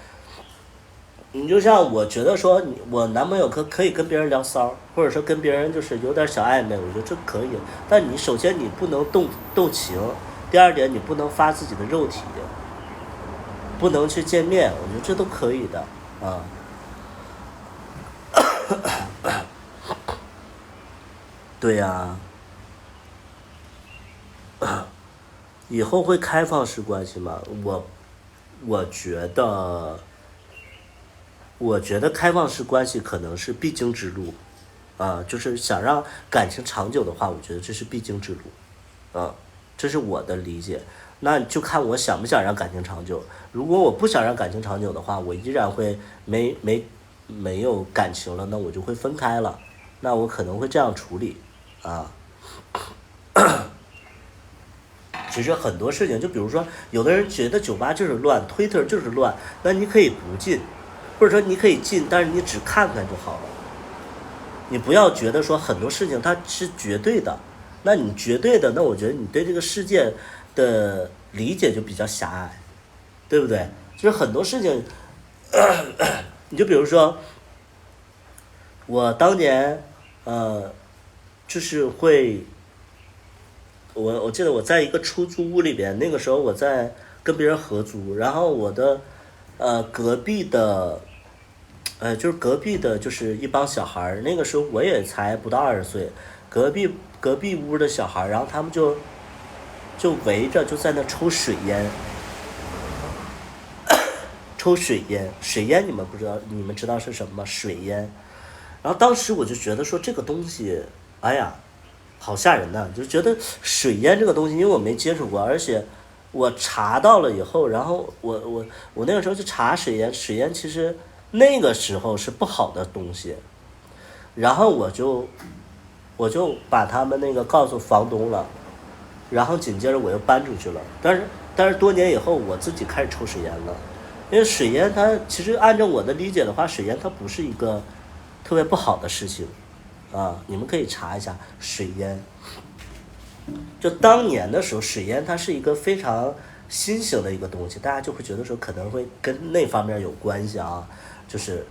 你就像我觉得说我男朋友可以跟别人聊骚，或者说跟别人就是有点小暧昧，我觉得这可以，但你首先你不能动情，第二点你不能发自己的肉体，不能去见面，我觉得这都可以的对呀以后会开放式关系吗？我觉得开放式关系可能是必经之路就是想让感情长久的话，我觉得这是必经之路这是我的理解。那就看我想不想让感情长久。如果我不想让感情长久的话，我依然会没有感情了，那我就会分开了。那我可能会这样处理其实很多事情，就比如说有的人觉得酒吧就是乱，推特就是乱，那你可以不进，或者说你可以进，但是你只看看就好了。你不要觉得说很多事情它是绝对的，那你绝对的，那我觉得你对这个世界的理解就比较狭隘，对不对？就是很多事情你就比如说，我当年，就是会，我记得我在一个出租屋里边，那个时候我在跟别人合租，然后我的，隔壁的，就是隔壁的，就是一帮小孩儿，那个时候我也才不到20岁，隔壁屋的小孩儿，然后他们就围着就在那抽水烟，抽水烟，水烟你们不知道，你们知道是什么吗？水烟。然后当时我就觉得说这个东西，哎呀，好吓人呐！就觉得水烟这个东西，因为我没接触过，而且我查到了以后，然后我那个时候就查水烟，水烟其实那个时候是不好的东西，然后我就把他们那个告诉房东了，然后紧接着我又搬出去了，但是多年以后我自己开始抽水烟了，因为水烟它其实按照我的理解的话，水烟它不是一个特别不好的事情，你们可以查一下水烟。就当年的时候，水烟它是一个非常新型的一个东西，大家就会觉得说可能会跟那方面有关系啊，就是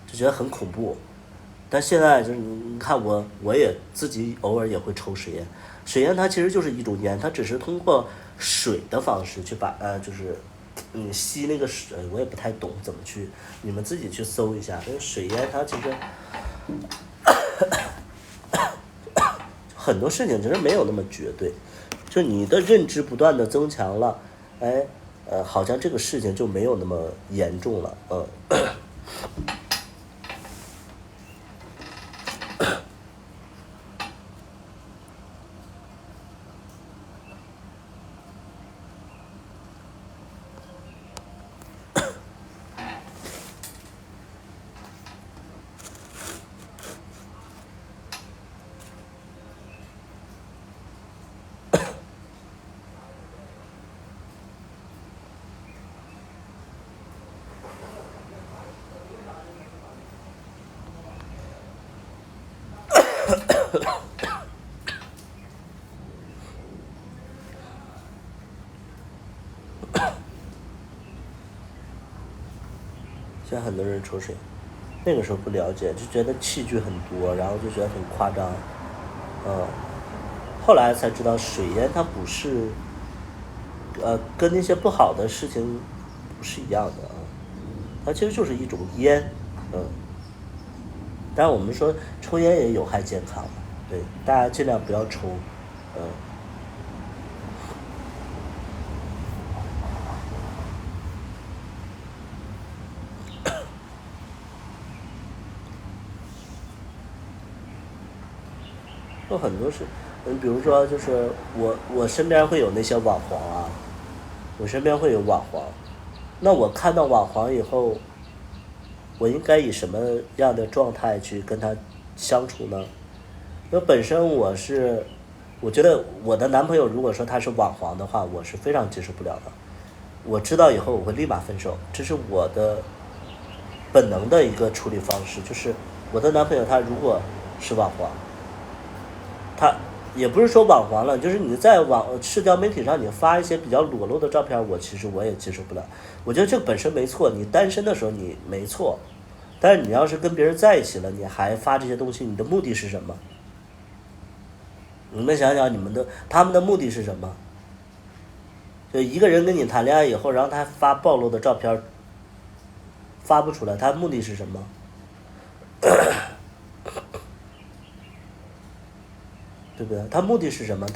就觉得很恐怖。但现在就是你看我也自己偶尔也会抽水烟，水烟它其实就是一种烟，它只是通过水的方式去把就是吸那个水，我也不太懂怎么去，你们自己去搜一下。这个水烟它其实很多事情其实没有那么绝对，就你的认知不断的增强了，哎，好像这个事情就没有那么严重了，现在很多人抽水，那个时候不了解，就觉得器具很多，然后就觉得很夸张，嗯，后来才知道水烟它不是，跟那些不好的事情不是一样的啊，它其实就是一种烟，嗯，当然我们说抽烟也有害健康，对，大家尽量不要抽，嗯。有很多是，比如说就是我身边会有那些网黄啊，我身边会有网黄，那我看到网黄以后，我应该以什么样的状态去跟他相处呢？因为本身我觉得我的男朋友如果说他是网黄的话，我是非常接受不了的。我知道以后我会立马分手，这是我的本能的一个处理方式。就是我的男朋友他如果是网黄，他也不是说网黄了，就是你在社交媒体上你发一些比较裸露的照片，其实我也接受不了。我觉得这个本身没错，你单身的时候你没错，但是你要是跟别人在一起了，你还发这些东西，你的目的是什么？你们想想，他们的目的是什么？就一个人跟你谈恋爱以后，然后他发暴露的照片，发不出来，他目的是什么？对不对？他目的是什么？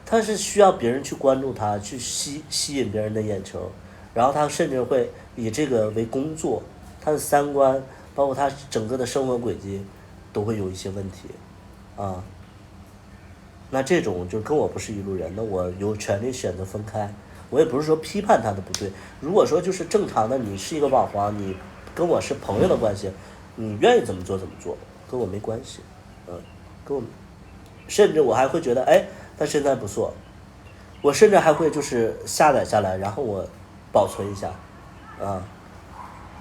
他是需要别人去关注他，去吸引别人的眼球，然后他甚至会以这个为工作，他的三观，包括他整个的生活轨迹，都会有一些问题，啊。那这种就跟我不是一路人，那我有权利选择分开。我也不是说批判他的不对，如果说就是正常的，你是一个网黄，你跟我是朋友的关系，你愿意怎么做怎么做，跟我没关系，跟我，甚至我还会觉得，哎，他身材不错，我甚至还会就是下载下来，然后我保存一下，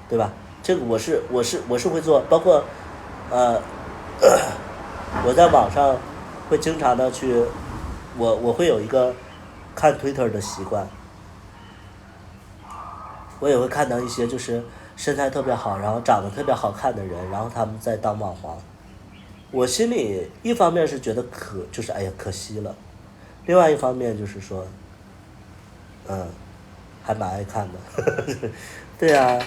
对吧？这个我是会做，包括，我在网上会经常的去，我会有一个看 Twitter 的习惯，我也会看到一些就是身材特别好，然后长得特别好看的人，然后他们在当网红，我心里一方面是觉得就是哎呀可惜了，另外一方面就是说，还蛮爱看的，对呀、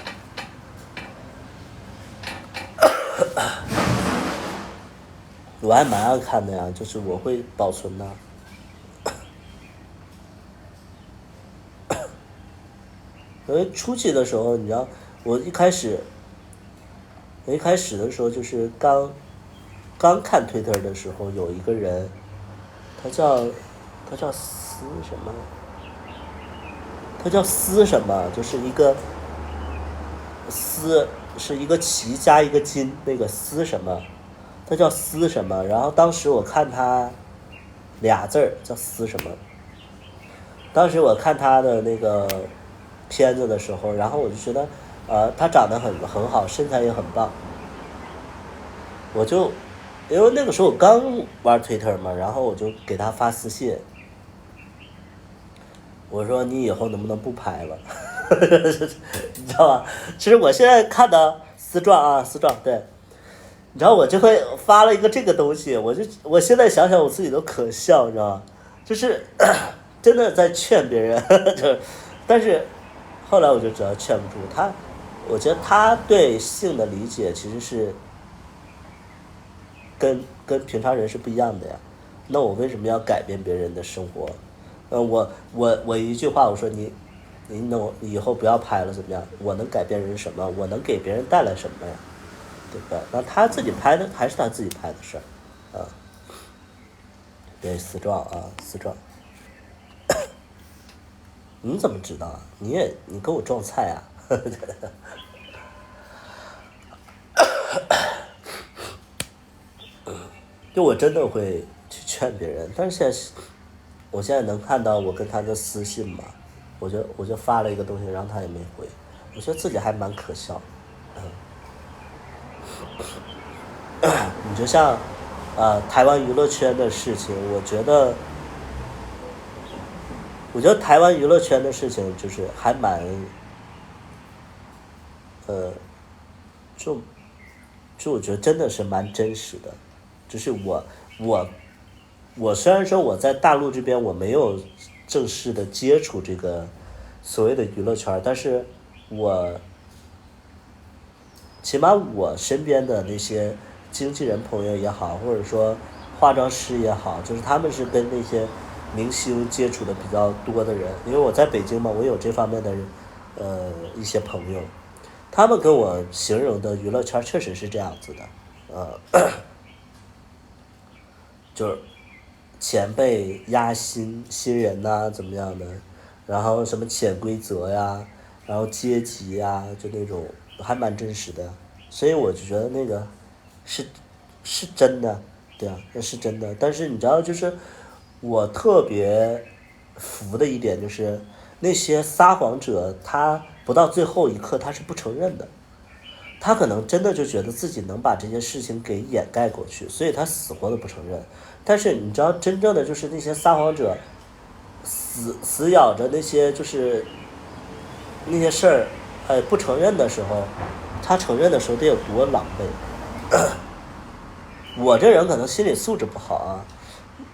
我还蛮爱看的呀，就是我会保存的。因为初期的时候，你知道，我一开始的时候就是刚看 Twitter 的时候，有一个人，他叫斯什么？他叫斯什么？就是一个斯是一个齐加一个金，那个斯什么？他叫斯什么？然后当时我看他俩字儿叫斯什么？当时我看他的那个片子的时候，然后我就觉得，他长得很好，身材也很棒。我就因为那个时候我刚玩 Twitter 嘛，然后我就给他发私信，我说你以后能不能不拍了？你知道吧？其实我现在看的丝状，对，你知道我就会发了一个这个东西，我现在想想我自己都可笑，你知道吗？就是真的在劝别人，但是后来我就知道劝不住他，我觉得他对性的理解其实是跟平常人是不一样的呀。那我为什么要改变别人的生活？我一句话我说你以后不要拍了怎么样？我能改变人什么？我能给别人带来什么呀？对吧？那他自己拍的还是他自己拍的事儿，对，丝状，你怎么知道啊？你跟我撞菜啊？就我真的会去劝别人，但是我现在能看到我跟他的私信嘛，我就发了一个东西，然后他也没回，我觉得自己还蛮可笑。你就像台湾娱乐圈的事情，我觉得台湾娱乐圈的事情就是还蛮就我觉得真的是蛮真实的，就是我虽然说我在大陆这边我没有正式的接触这个所谓的娱乐圈，但是起码我身边的那些经纪人朋友也好，或者说化妆师也好，就是他们是跟那些明星接触的比较多的人，因为我在北京嘛，我有这方面的一些朋友，他们跟我形容的娱乐圈确实是这样子的，就是前辈压新人呐、怎么样的，然后什么潜规则呀，然后阶级呀，就那种还蛮真实的，所以我就觉得那个是真的，对啊，那是真的。但是你知道，就是我特别服的一点就是那些撒谎者，他不到最后一刻他是不承认的。他可能真的就觉得自己能把这件事情给掩盖过去，所以他死活都不承认。但是你知道，真正的就是那些撒谎者，死咬着那些就是那些事儿，不承认的时候，他承认的时候得有多狼狈。我这人可能心理素质不好啊，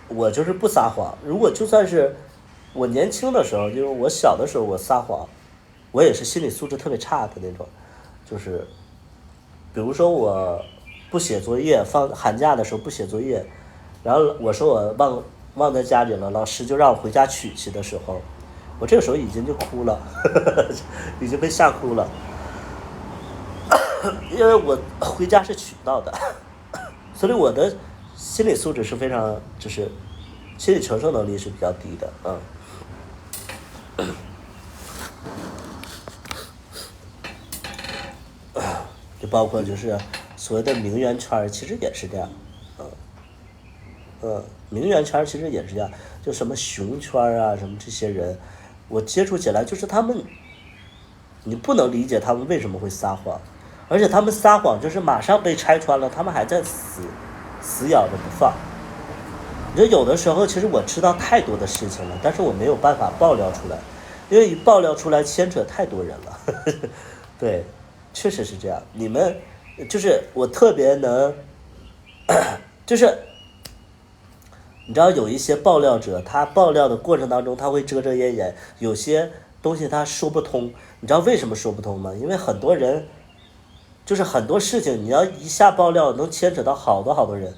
我就是不撒谎。如果就算是我年轻的时候，就是我小的时候我撒谎，我也是心理素质特别差的那种，就是比如说我不写作业，放寒假的时候不写作业，然后我说我忘在家里了，老师就让我回家取去的时候，我这个时候已经就哭了，已经被吓哭了，因为我回家是取不到的，所以我的心理素质是非常，就是心理承受能力是比较低的，就包括就是所谓的名媛圈，其实也是这样，名媛圈其实也是这样，就什么熊圈啊，什么这些人，我接触起来就是他们，你不能理解他们为什么会撒谎，而且他们撒谎就是马上被拆穿了，他们还在死咬着不放。你说有的时候其实我知道太多的事情了，但是我没有办法爆料出来，因为一爆料出来牵扯太多人了，对，确实是这样。你们就是我特别能，就是你知道有一些爆料者，他爆料的过程当中他会遮遮掩掩，有些东西他说不通。你知道为什么说不通吗？因为很多人就是很多事情，你要一下爆料能牵扯到好多人，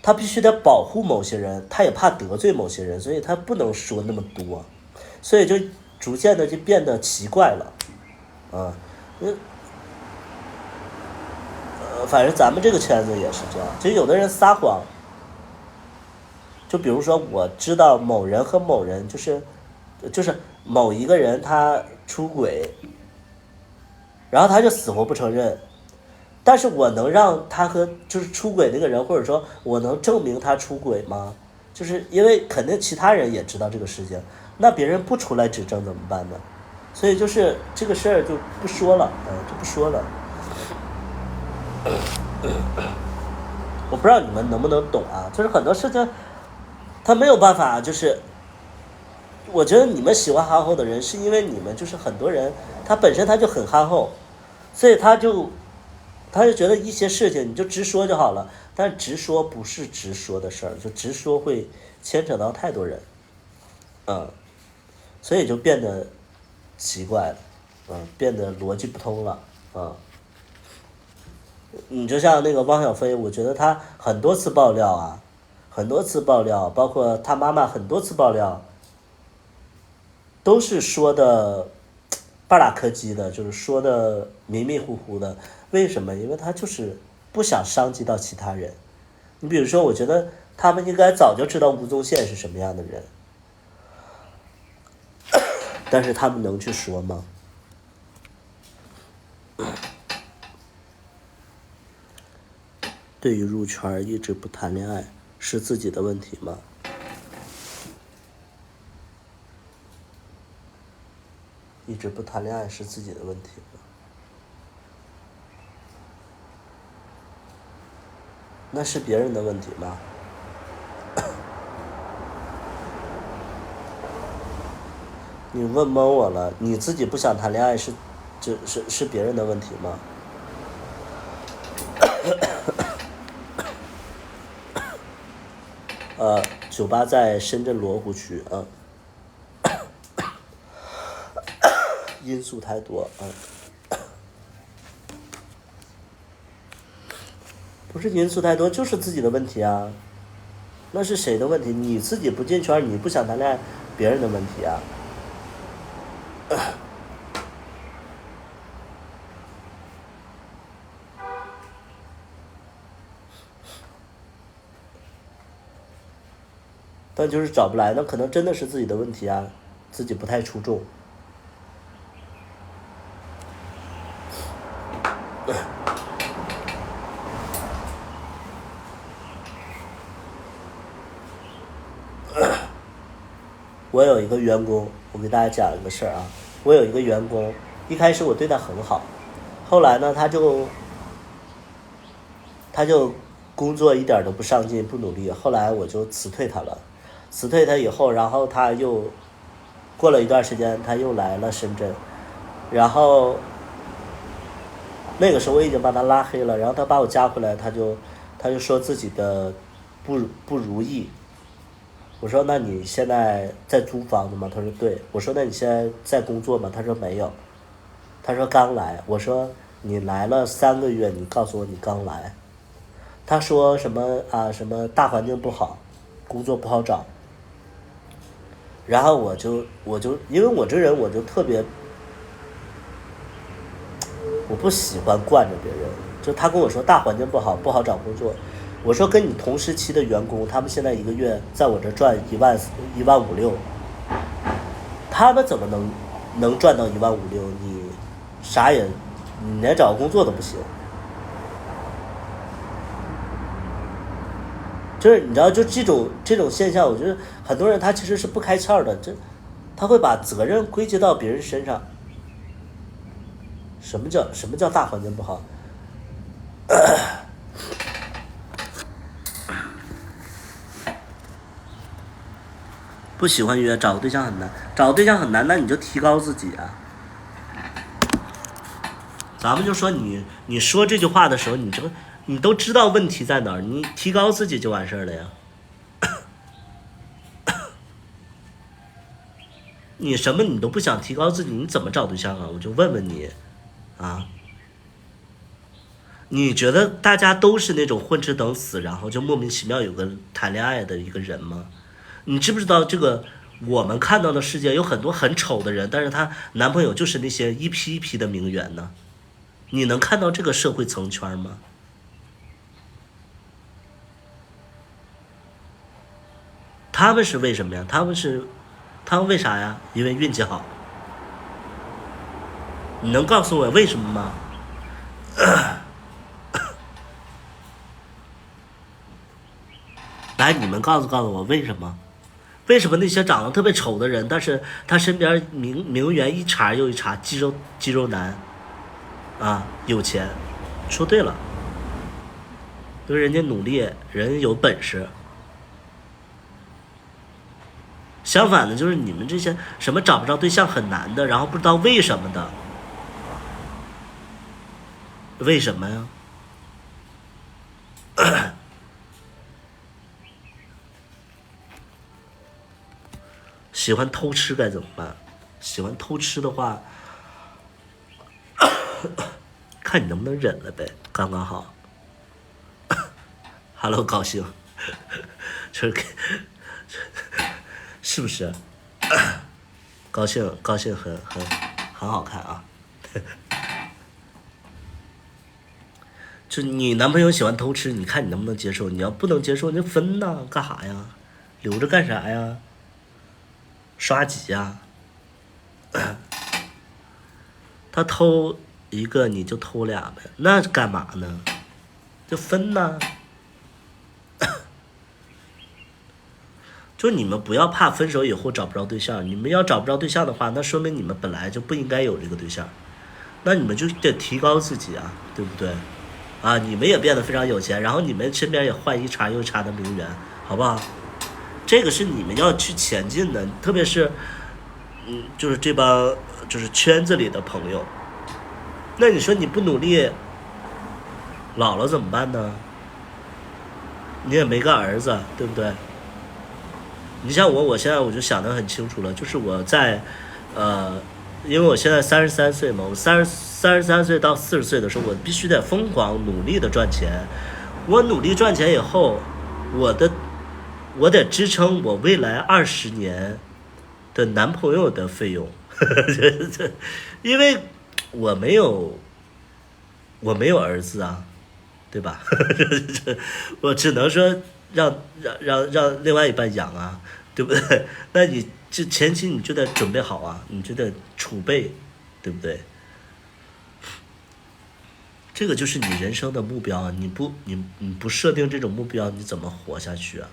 他必须得保护某些人，他也怕得罪某些人，所以他不能说那么多，所以就逐渐的就变得奇怪了，啊，反正咱们这个圈子也是这样，就有的人撒谎，就比如说我知道某人和某人就是某一个人他出轨，然后他就死活不承认，但是我能让他和就是出轨那个人，或者说我能证明他出轨吗？就是因为肯定其他人也知道这个事情，那别人不出来指证怎么办呢？所以就是这个事儿就不说了，就不说了。我不知道你们能不能懂啊，就是很多事情他没有办法，就是我觉得你们喜欢憨厚的人，是因为你们就是很多人他本身他就很憨厚，所以他就觉得一些事情你就直说就好了，但直说不是直说的事儿，就直说会牵扯到太多人，所以就变得奇怪了，变得逻辑不通了，你就像那个汪小菲，我觉得他很多次爆料啊，很多次爆料，包括他妈妈很多次爆料，都是说的巴拉柯基的，就是说的迷迷糊糊的。为什么？因为他就是不想伤及到其他人。你比如说，我觉得他们应该早就知道吴宗宪是什么样的人，但是他们能去说吗？对于入圈一直不谈恋爱，是自己的问题吗？一直不谈恋爱是自己的问题吗？那是别人的问题吗？你问懵我了，你自己不想谈恋爱是别人的问题吗？酒吧在深圳罗湖区啊，因素太多啊，不是因素太多，就是自己的问题啊。那是谁的问题？你自己不进圈，你不想谈恋爱，别人的问题啊。但就是找不来，那可能真的是自己的问题啊，自己不太出众。我有一个员工，我给大家讲一个事儿啊。我有一个员工，一开始我对他很好，后来呢，他就工作一点都不上进，不努力，后来我就辞退他了。辞退他以后，然后他又过了一段时间，他又来了深圳，然后那个时候我已经把他拉黑了，然后他把我加回来，他就说自己的不如意。我说那你现在在租房子吗？他说对。我说那你现在在工作吗？他说没有。他说刚来。我说你来了3个月，你告诉我你刚来。他说什么啊？什么大环境不好，工作不好找。然后我就因为我这人我就特别，我不喜欢惯着别人。就他跟我说大环境不好，不好找工作。我说跟你同时期的员工，他们现在一个月在我这赚1.5万，1.5万，他们怎么能赚到1.5万？你啥也，你连找个工作都不行。就是你知道，就这种现象，我觉得很多人他其实是不开窍的，他会把责任归结到别人身上。什么叫大环境不好？不喜欢约，找个对象很难，找个对象很难，那你就提高自己啊。咱们就说你说这句话的时候，你都知道问题在哪儿，你提高自己就完事儿了呀。你什么你都不想提高自己，你怎么找对象啊？我就问问你，啊？你觉得大家都是那种混吃等死，然后就莫名其妙有个谈恋爱的一个人吗？你知不知道这个我们看到的世界有很多很丑的人，但是她男朋友就是那些一批一批的名媛呢？你能看到这个社会层圈吗？他们是为什么呀？他们为啥呀？因为运气好。你能告诉我为什么吗？来，你们告诉我为什么？为什么那些长得特别丑的人，但是他身边名媛一茬又一茬，肌肉男，啊，有钱，说对了，因为人家努力，人家有本事。相反的，就是你们这些什么找不着对象很难的，然后不知道为什么的，为什么呀？喜欢偷吃该怎么办？喜欢偷吃的话，看你能不能忍了呗，刚刚好。Hello， 高兴，就是是不是？高兴很好看啊。就你男朋友喜欢偷吃，你看你能不能接受？你要不能接受，你就分呐，干啥呀？留着干啥呀？刷级呀？他偷一个你就偷俩呗，那干嘛呢？就分呐。就你们不要怕分手以后找不着对象，你们要找不着对象的话，那说明你们本来就不应该有这个对象，那你们就得提高自己啊，对不对？啊，你们也变得非常有钱，然后你们身边也换一茬又一茬的名媛，好不好？这个是你们要去前进的，特别是，就是这帮就是圈子里的朋友。那你说你不努力，老了怎么办呢？你也没个儿子，对不对？你像我现在我就想得很清楚了，就是我在，因为我现在33岁嘛，我33岁到40岁的时候，我必须得疯狂努力的赚钱。我努力赚钱以后，我得支撑我未来20年的男朋友的费用，因为我没有儿子啊，对吧？我只能说让另外一半养啊，对不对？那你这前期你就得准备好啊，你就得储备，对不对？这个就是你人生的目标啊！你不设定这种目标，你怎么活下去啊？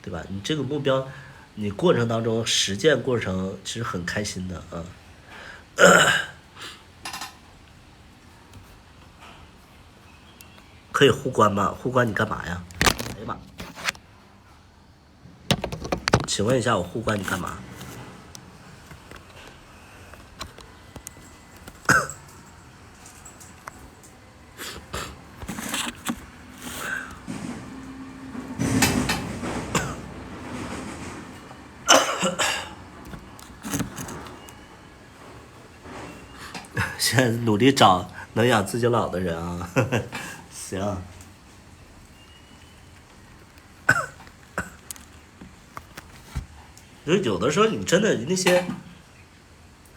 对吧？你这个目标，你过程当中实践过程其实很开心的啊。可以互关吗？互关你干嘛呀？哎呀妈！请问一下，我互关你干嘛？现在努力找能养自己老的人啊。行。就有的时候你真的那些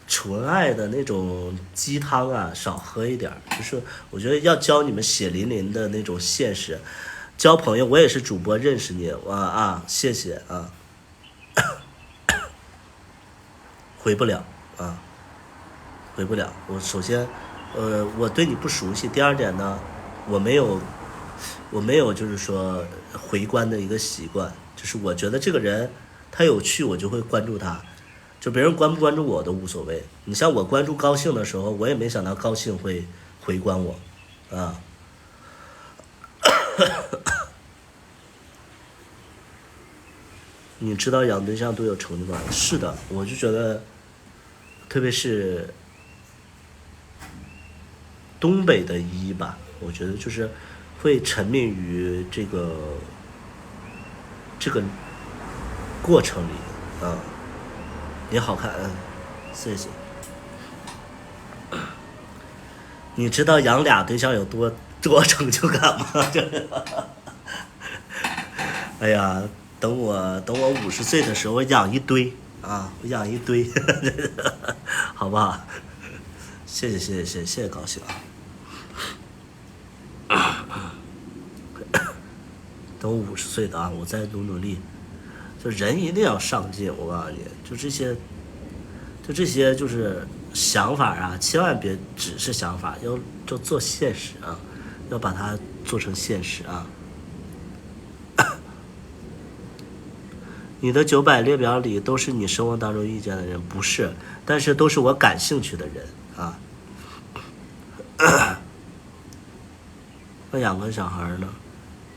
纯爱的那种鸡汤啊，少喝一点。就是我觉得要教你们血淋淋的那种现实。交朋友，我也是主播，认识你，谢谢啊。回不了啊，回不了。我首先，我对你不熟悉。第二点呢，我没有就是说回关的一个习惯，就是我觉得这个人他有趣，我就会关注他。就别人关不关注我都无所谓。你像我关注高兴的时候，我也没想到高兴会回关我，啊。你知道养对象都有成就感，是的，我就觉得，特别是东北的一吧，我觉得就是会沉迷于这个过程里，你好看，谢谢。你知道养俩对象有多成就感吗？哎呀，等我50岁的时候，我养一堆啊，我养一堆，好不好？谢谢高兴啊！等我50岁的啊，我再努力。就人一定要上进，我告诉你，就这些就是想法啊，千万别只是想法，要做现实啊，要把它做成现实啊。你的900列表里都是你生活当中遇见的人，不是，但是都是我感兴趣的人啊。那养个小孩呢？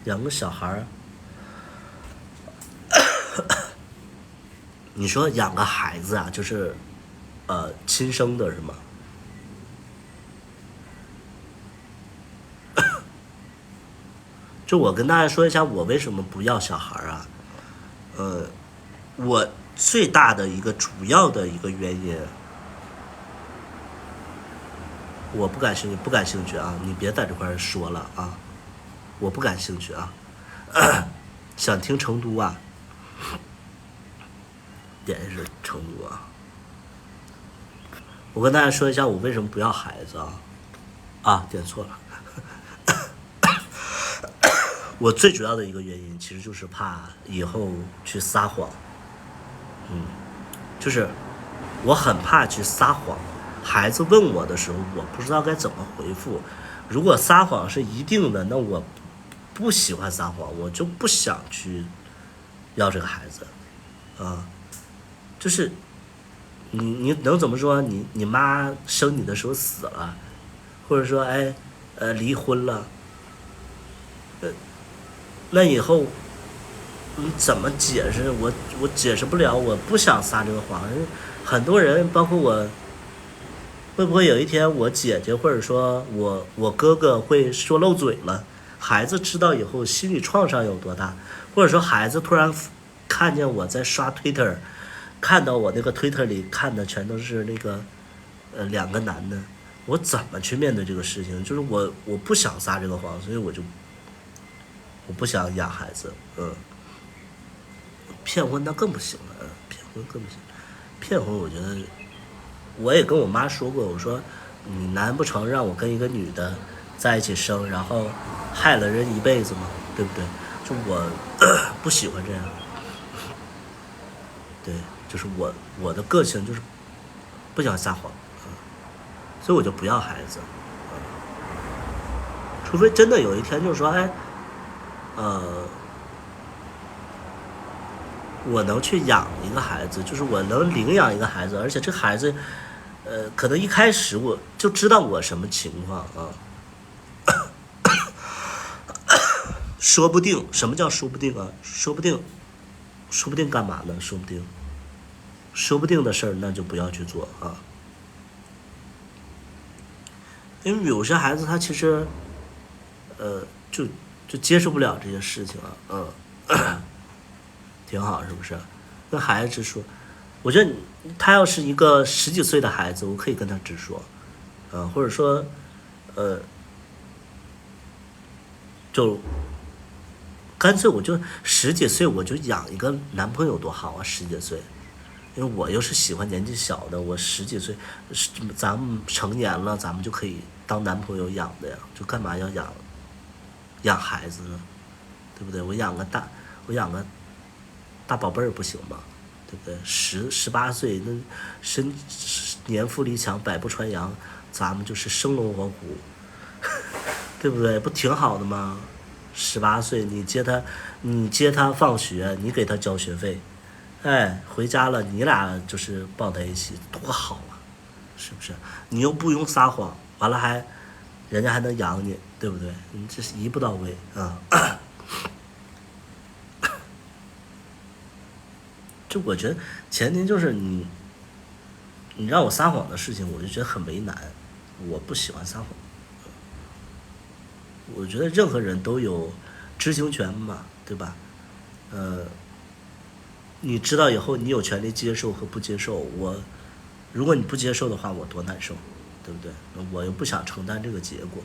养个小孩，你说养个孩子啊，就是亲生的是吗？就我跟大家说一下，我为什么不要小孩啊？我最大的一个主要的一个原因，我不感兴趣啊！你别在这块说了啊，我不感兴趣啊。想听成都啊？点是成都啊。我跟大家说一下，我为什么不要孩子啊？啊，点错了。我最主要的一个原因，其实就是怕以后去撒谎。就是我很怕去撒谎。孩子问我的时候，我不知道该怎么回复。如果撒谎是一定的，那我不喜欢撒谎，我就不想去要这个孩子啊。就是你能怎么说？你妈生你的时候死了，或者说离婚了，那以后你怎么解释？我解释不了，我不想撒这个谎。很多人，包括我，会不会有一天我姐姐或者说我哥哥会说漏嘴了？孩子知道以后心理创伤有多大？或者说孩子突然看见我在刷 Twitter， 看到我那个 Twitter 里看的全都是那个2个男的，我怎么去面对这个事情？就是我不想撒这个谎，所以我不想养孩子，骗婚那更不行了，骗婚更不行。骗婚我觉得，我也跟我妈说过，我说你难不成让我跟一个女的在一起生，然后害了人一辈子吗？对不对？就我不喜欢这样。对，就是我的个性就是不想撒谎，所以我就不要孩子，除非真的有一天就是说，我能去养一个孩子，就是我能领养一个孩子，而且这孩子，可能一开始我就知道我什么情况啊，说不定，什么叫说不定啊？说不定干嘛呢？说不定的事儿那就不要去做啊，因为有些孩子他其实，就接受不了这些事情啊，挺好，是不是？跟孩子直说，我觉得他要是一个10几岁的孩子，我可以跟他直说，或者说，就干脆我就10几岁我就养一个男朋友多好啊！10几岁，因为我又是喜欢年纪小的，我10几岁，咱们成年了，咱们就可以当男朋友养的呀，就干嘛要养孩子呢？对不对？我养个大宝贝儿不行吗？对不对？18岁那年富力强，百步穿杨，咱们就是生龙活虎，对不对？不挺好的吗？18岁你接他放学，你给他交学费，回家了你俩就是抱在一起，多好啊，是不是？你又不用撒谎，完了人家还能养你，对不对？你这是一步到位啊。就我觉得前提就是你让我撒谎的事情，我就觉得很为难，我不喜欢撒谎，我觉得任何人都有知情权嘛，对吧？你知道以后，你有权利接受和不接受。如果你不接受的话，我多难受，对不对？我又不想承担这个结果。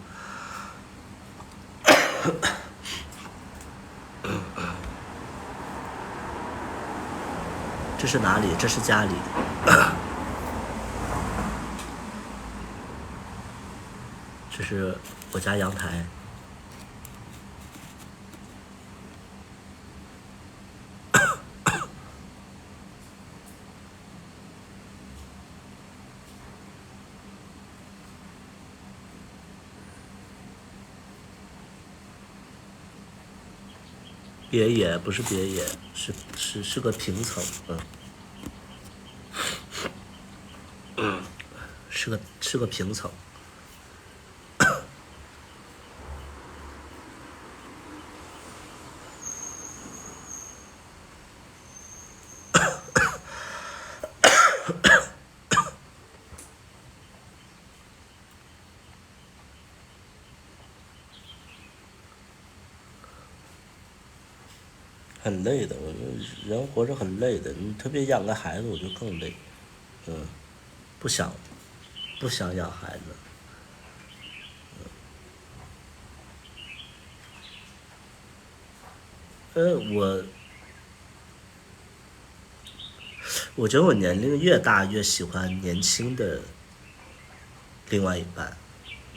这是哪里？这是家里。这是我家阳台。别野不是别野，是个平层，是个平层。很累的，人活着很累的。你特别养个孩子，我就更累。不想养孩子。我觉得我年龄越大越喜欢年轻的另外一半，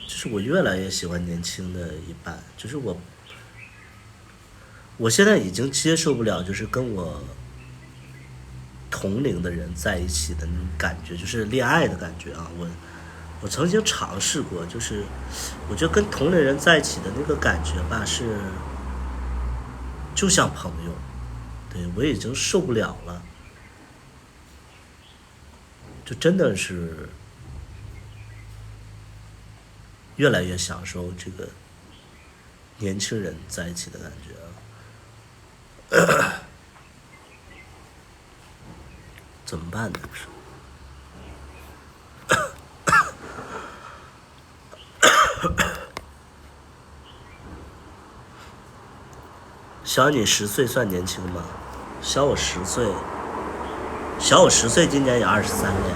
就是我越来越喜欢年轻的一半，就是我现在已经接受不了，就是跟我同龄的人在一起的那种感觉，就是恋爱的感觉啊。我曾经尝试过，就是我觉得跟同龄人在一起的那个感觉吧，就像朋友。对，我已经受不了了，就真的是越来越享受这个年轻人在一起的感觉啊。怎么办呢？小你10岁算年轻吗？小我10岁，今年也23了呀。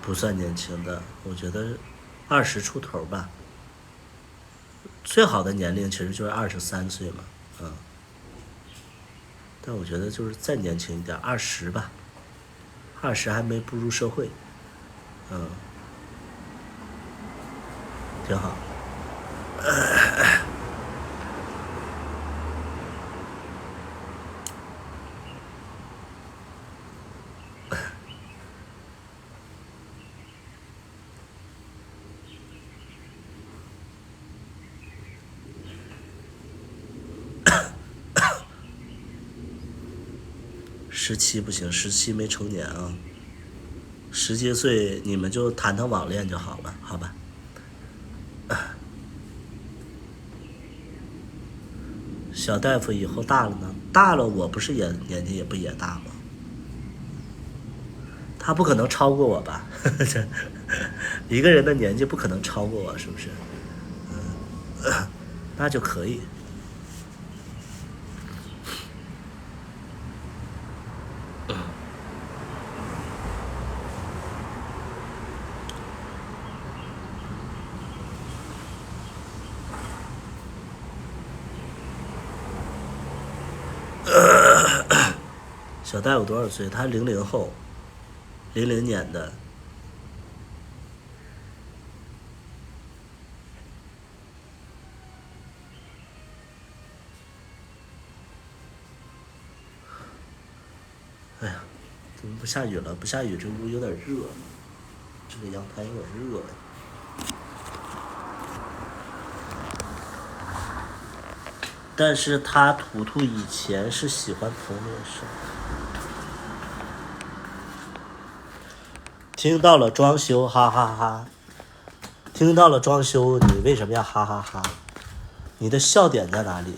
不算年轻的，我觉得20出头吧。最好的年龄其实就是23岁嘛，但我觉得就是再年轻一点，20吧，20还没步入社会，挺好。17不行，17没成年啊。10几岁你们就谈谈网恋就好了，好吧？小大夫以后大了呢？大了我不是也年纪也不也大吗？他不可能超过我吧？一个人的年纪不可能超过我，是不是？那就可以。小大夫多少岁？他00后，00年的。哎呀，怎么不下雨了？不下雨，这屋有点热，这个阳台有点热呀。但是他图图以前是喜欢同龄生。听到了装修，哈哈哈！听到了装修，你为什么要哈哈哈？你的笑点在哪里？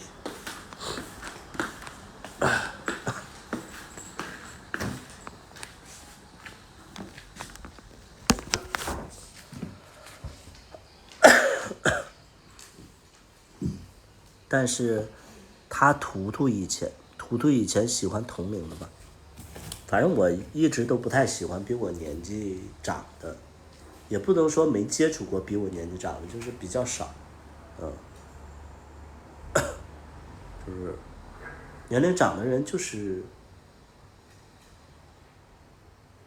但是他图图以前喜欢同龄的吧，反正我一直都不太喜欢比我年纪长的，也不能说没接触过比我年纪长的，就是比较少，就是年龄长的人就是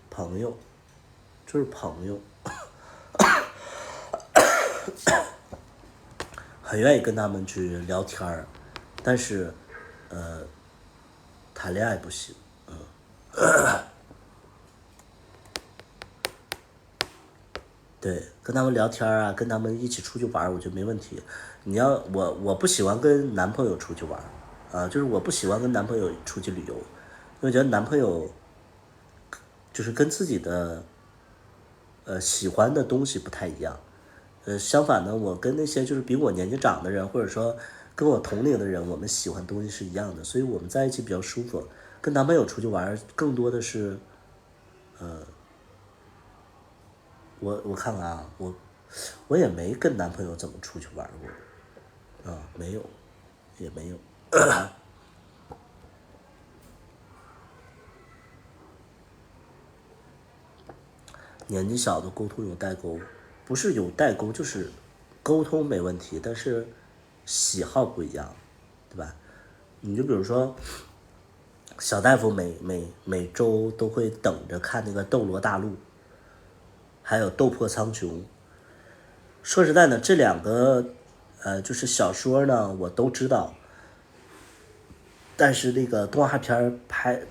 朋友，就是朋友，很愿意跟他们去聊天儿，但是，谈恋爱不行，对，跟他们聊天啊，跟他们一起出去玩儿，我觉得没问题。你要我不喜欢跟男朋友出去玩儿，就是我不喜欢跟男朋友出去旅游，因为我觉得男朋友就是跟自己的喜欢的东西不太一样。相反呢，我跟那些就是比我年纪长的人，或者说跟我同龄的人，我们喜欢东西是一样的，所以我们在一起比较舒服。跟男朋友出去玩儿，更多的是，我看看啊，我也没跟男朋友怎么出去玩过，没有，也没有。年纪小的沟通有代沟，不是有代沟，就是沟通没问题，但是喜好不一样，对吧？你就比如说，小大夫每周都会等着看那个《斗罗大陆》，还有《斗破苍穹》。说实在的，这两个就是小说呢，我都知道，但是那个动画片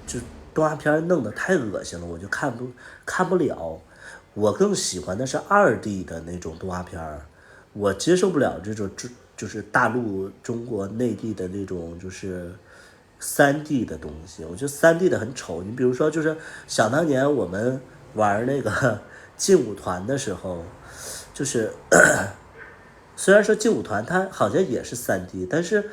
就动画片弄得太恶心了，我就看不了。我更喜欢的是2D 的那种动画片，我接受不了这种就是大陆中国内地的那种就是3D 的东西，我觉得3D 的很丑。你比如说，就是想当年我们玩那个劲舞团的时候，就是虽然说劲舞团它好像也是3D，但是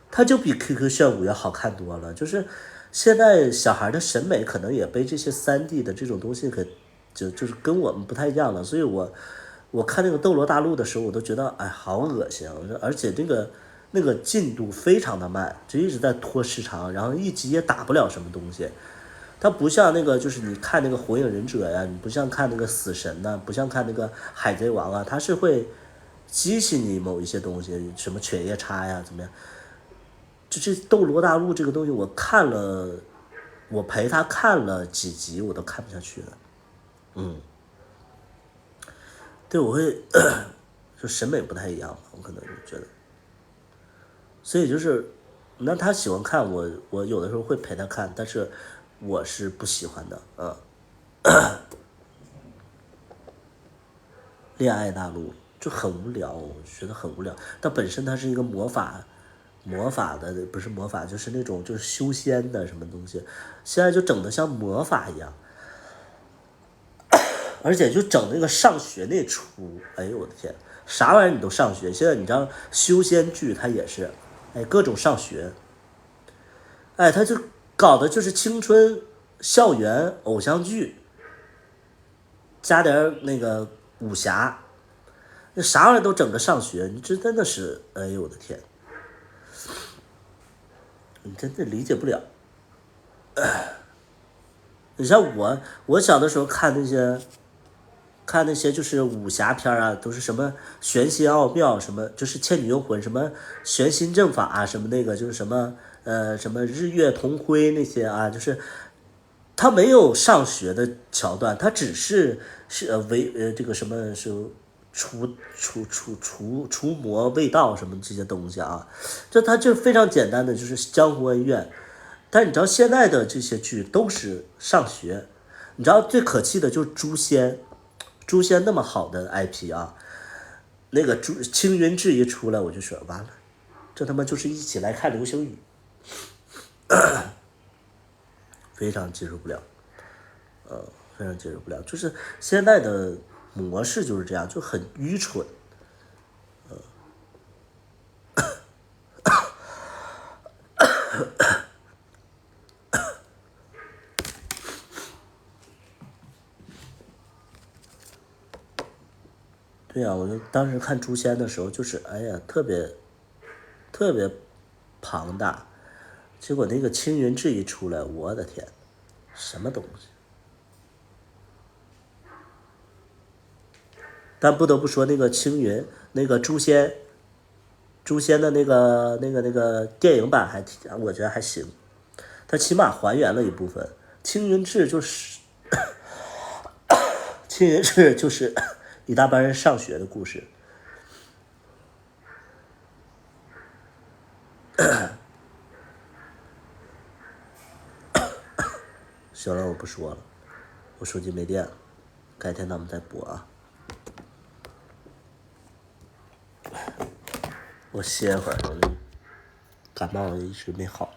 它就比 QQ 炫舞要好看多了。就是现在小孩的审美可能也被这些3D 的这种东西就是跟我们不太一样了。所以我看那个《斗罗大陆》的时候，我都觉得哎好恶心啊，而且那个进度非常的慢，就一直在拖时长，然后一集也打不了什么东西。它不像那个，就是你看那个《火影忍者》呀，你不像看那个死神呐，不像看那个海贼王啊，它是会激起你某一些东西，什么犬夜叉呀，怎么样？这斗罗大陆这个东西，我看了，我陪他看了几集，我都看不下去了。对，我会就审美不太一样吧，我可能就觉得，所以就是，那他喜欢看我有的时候会陪他看，但是我是不喜欢的，恋爱大陆就很无聊，我觉得很无聊。但本身它是一个魔法的不是魔法，就是那种就是修仙的什么东西，现在就整得像魔法一样，而且就整那个上学那出，哎呦我的天，啥玩意儿你都上学。现在你知道修仙剧它也是，哎各种上学，哎他就搞的就是青春校园偶像剧，加点那个武侠，那啥玩意儿都整个上学，你这真的是，哎呦我的天，你真的理解不了。你像我小的时候看那些就是武侠片啊，都是什么玄心奥妙，什么就是倩女幽魂，什么玄心正法啊，什么那个就是什么日月同辉那些啊，就是他没有上学的桥段，他只是这个什么是除魔卫道什么这些东西啊，这他就非常简单的就是江湖恩怨。但你知道现在的这些剧都是上学，你知道最可气的就是诛仙，诛仙那么好的 IP 啊，那个青云志一出来，我就说完了，这他妈就是一起来看流星雨，非常接受不了，非常接受不了，就是现在的模式就是这样，就很愚蠢。对呀、我就当时看诛仙的时候，就是哎呀，特别特别庞大。结果那个青云志一出来，我的天，什么东西？但不得不说，那个青云，那个诛仙的那个电影版我觉得还行，它起码还原了一部分。青云志就是青云志就是一大班人上学的故事。行了，我不说了，我手机没电了，改天咱们再播啊。我歇会儿，感冒一直没好。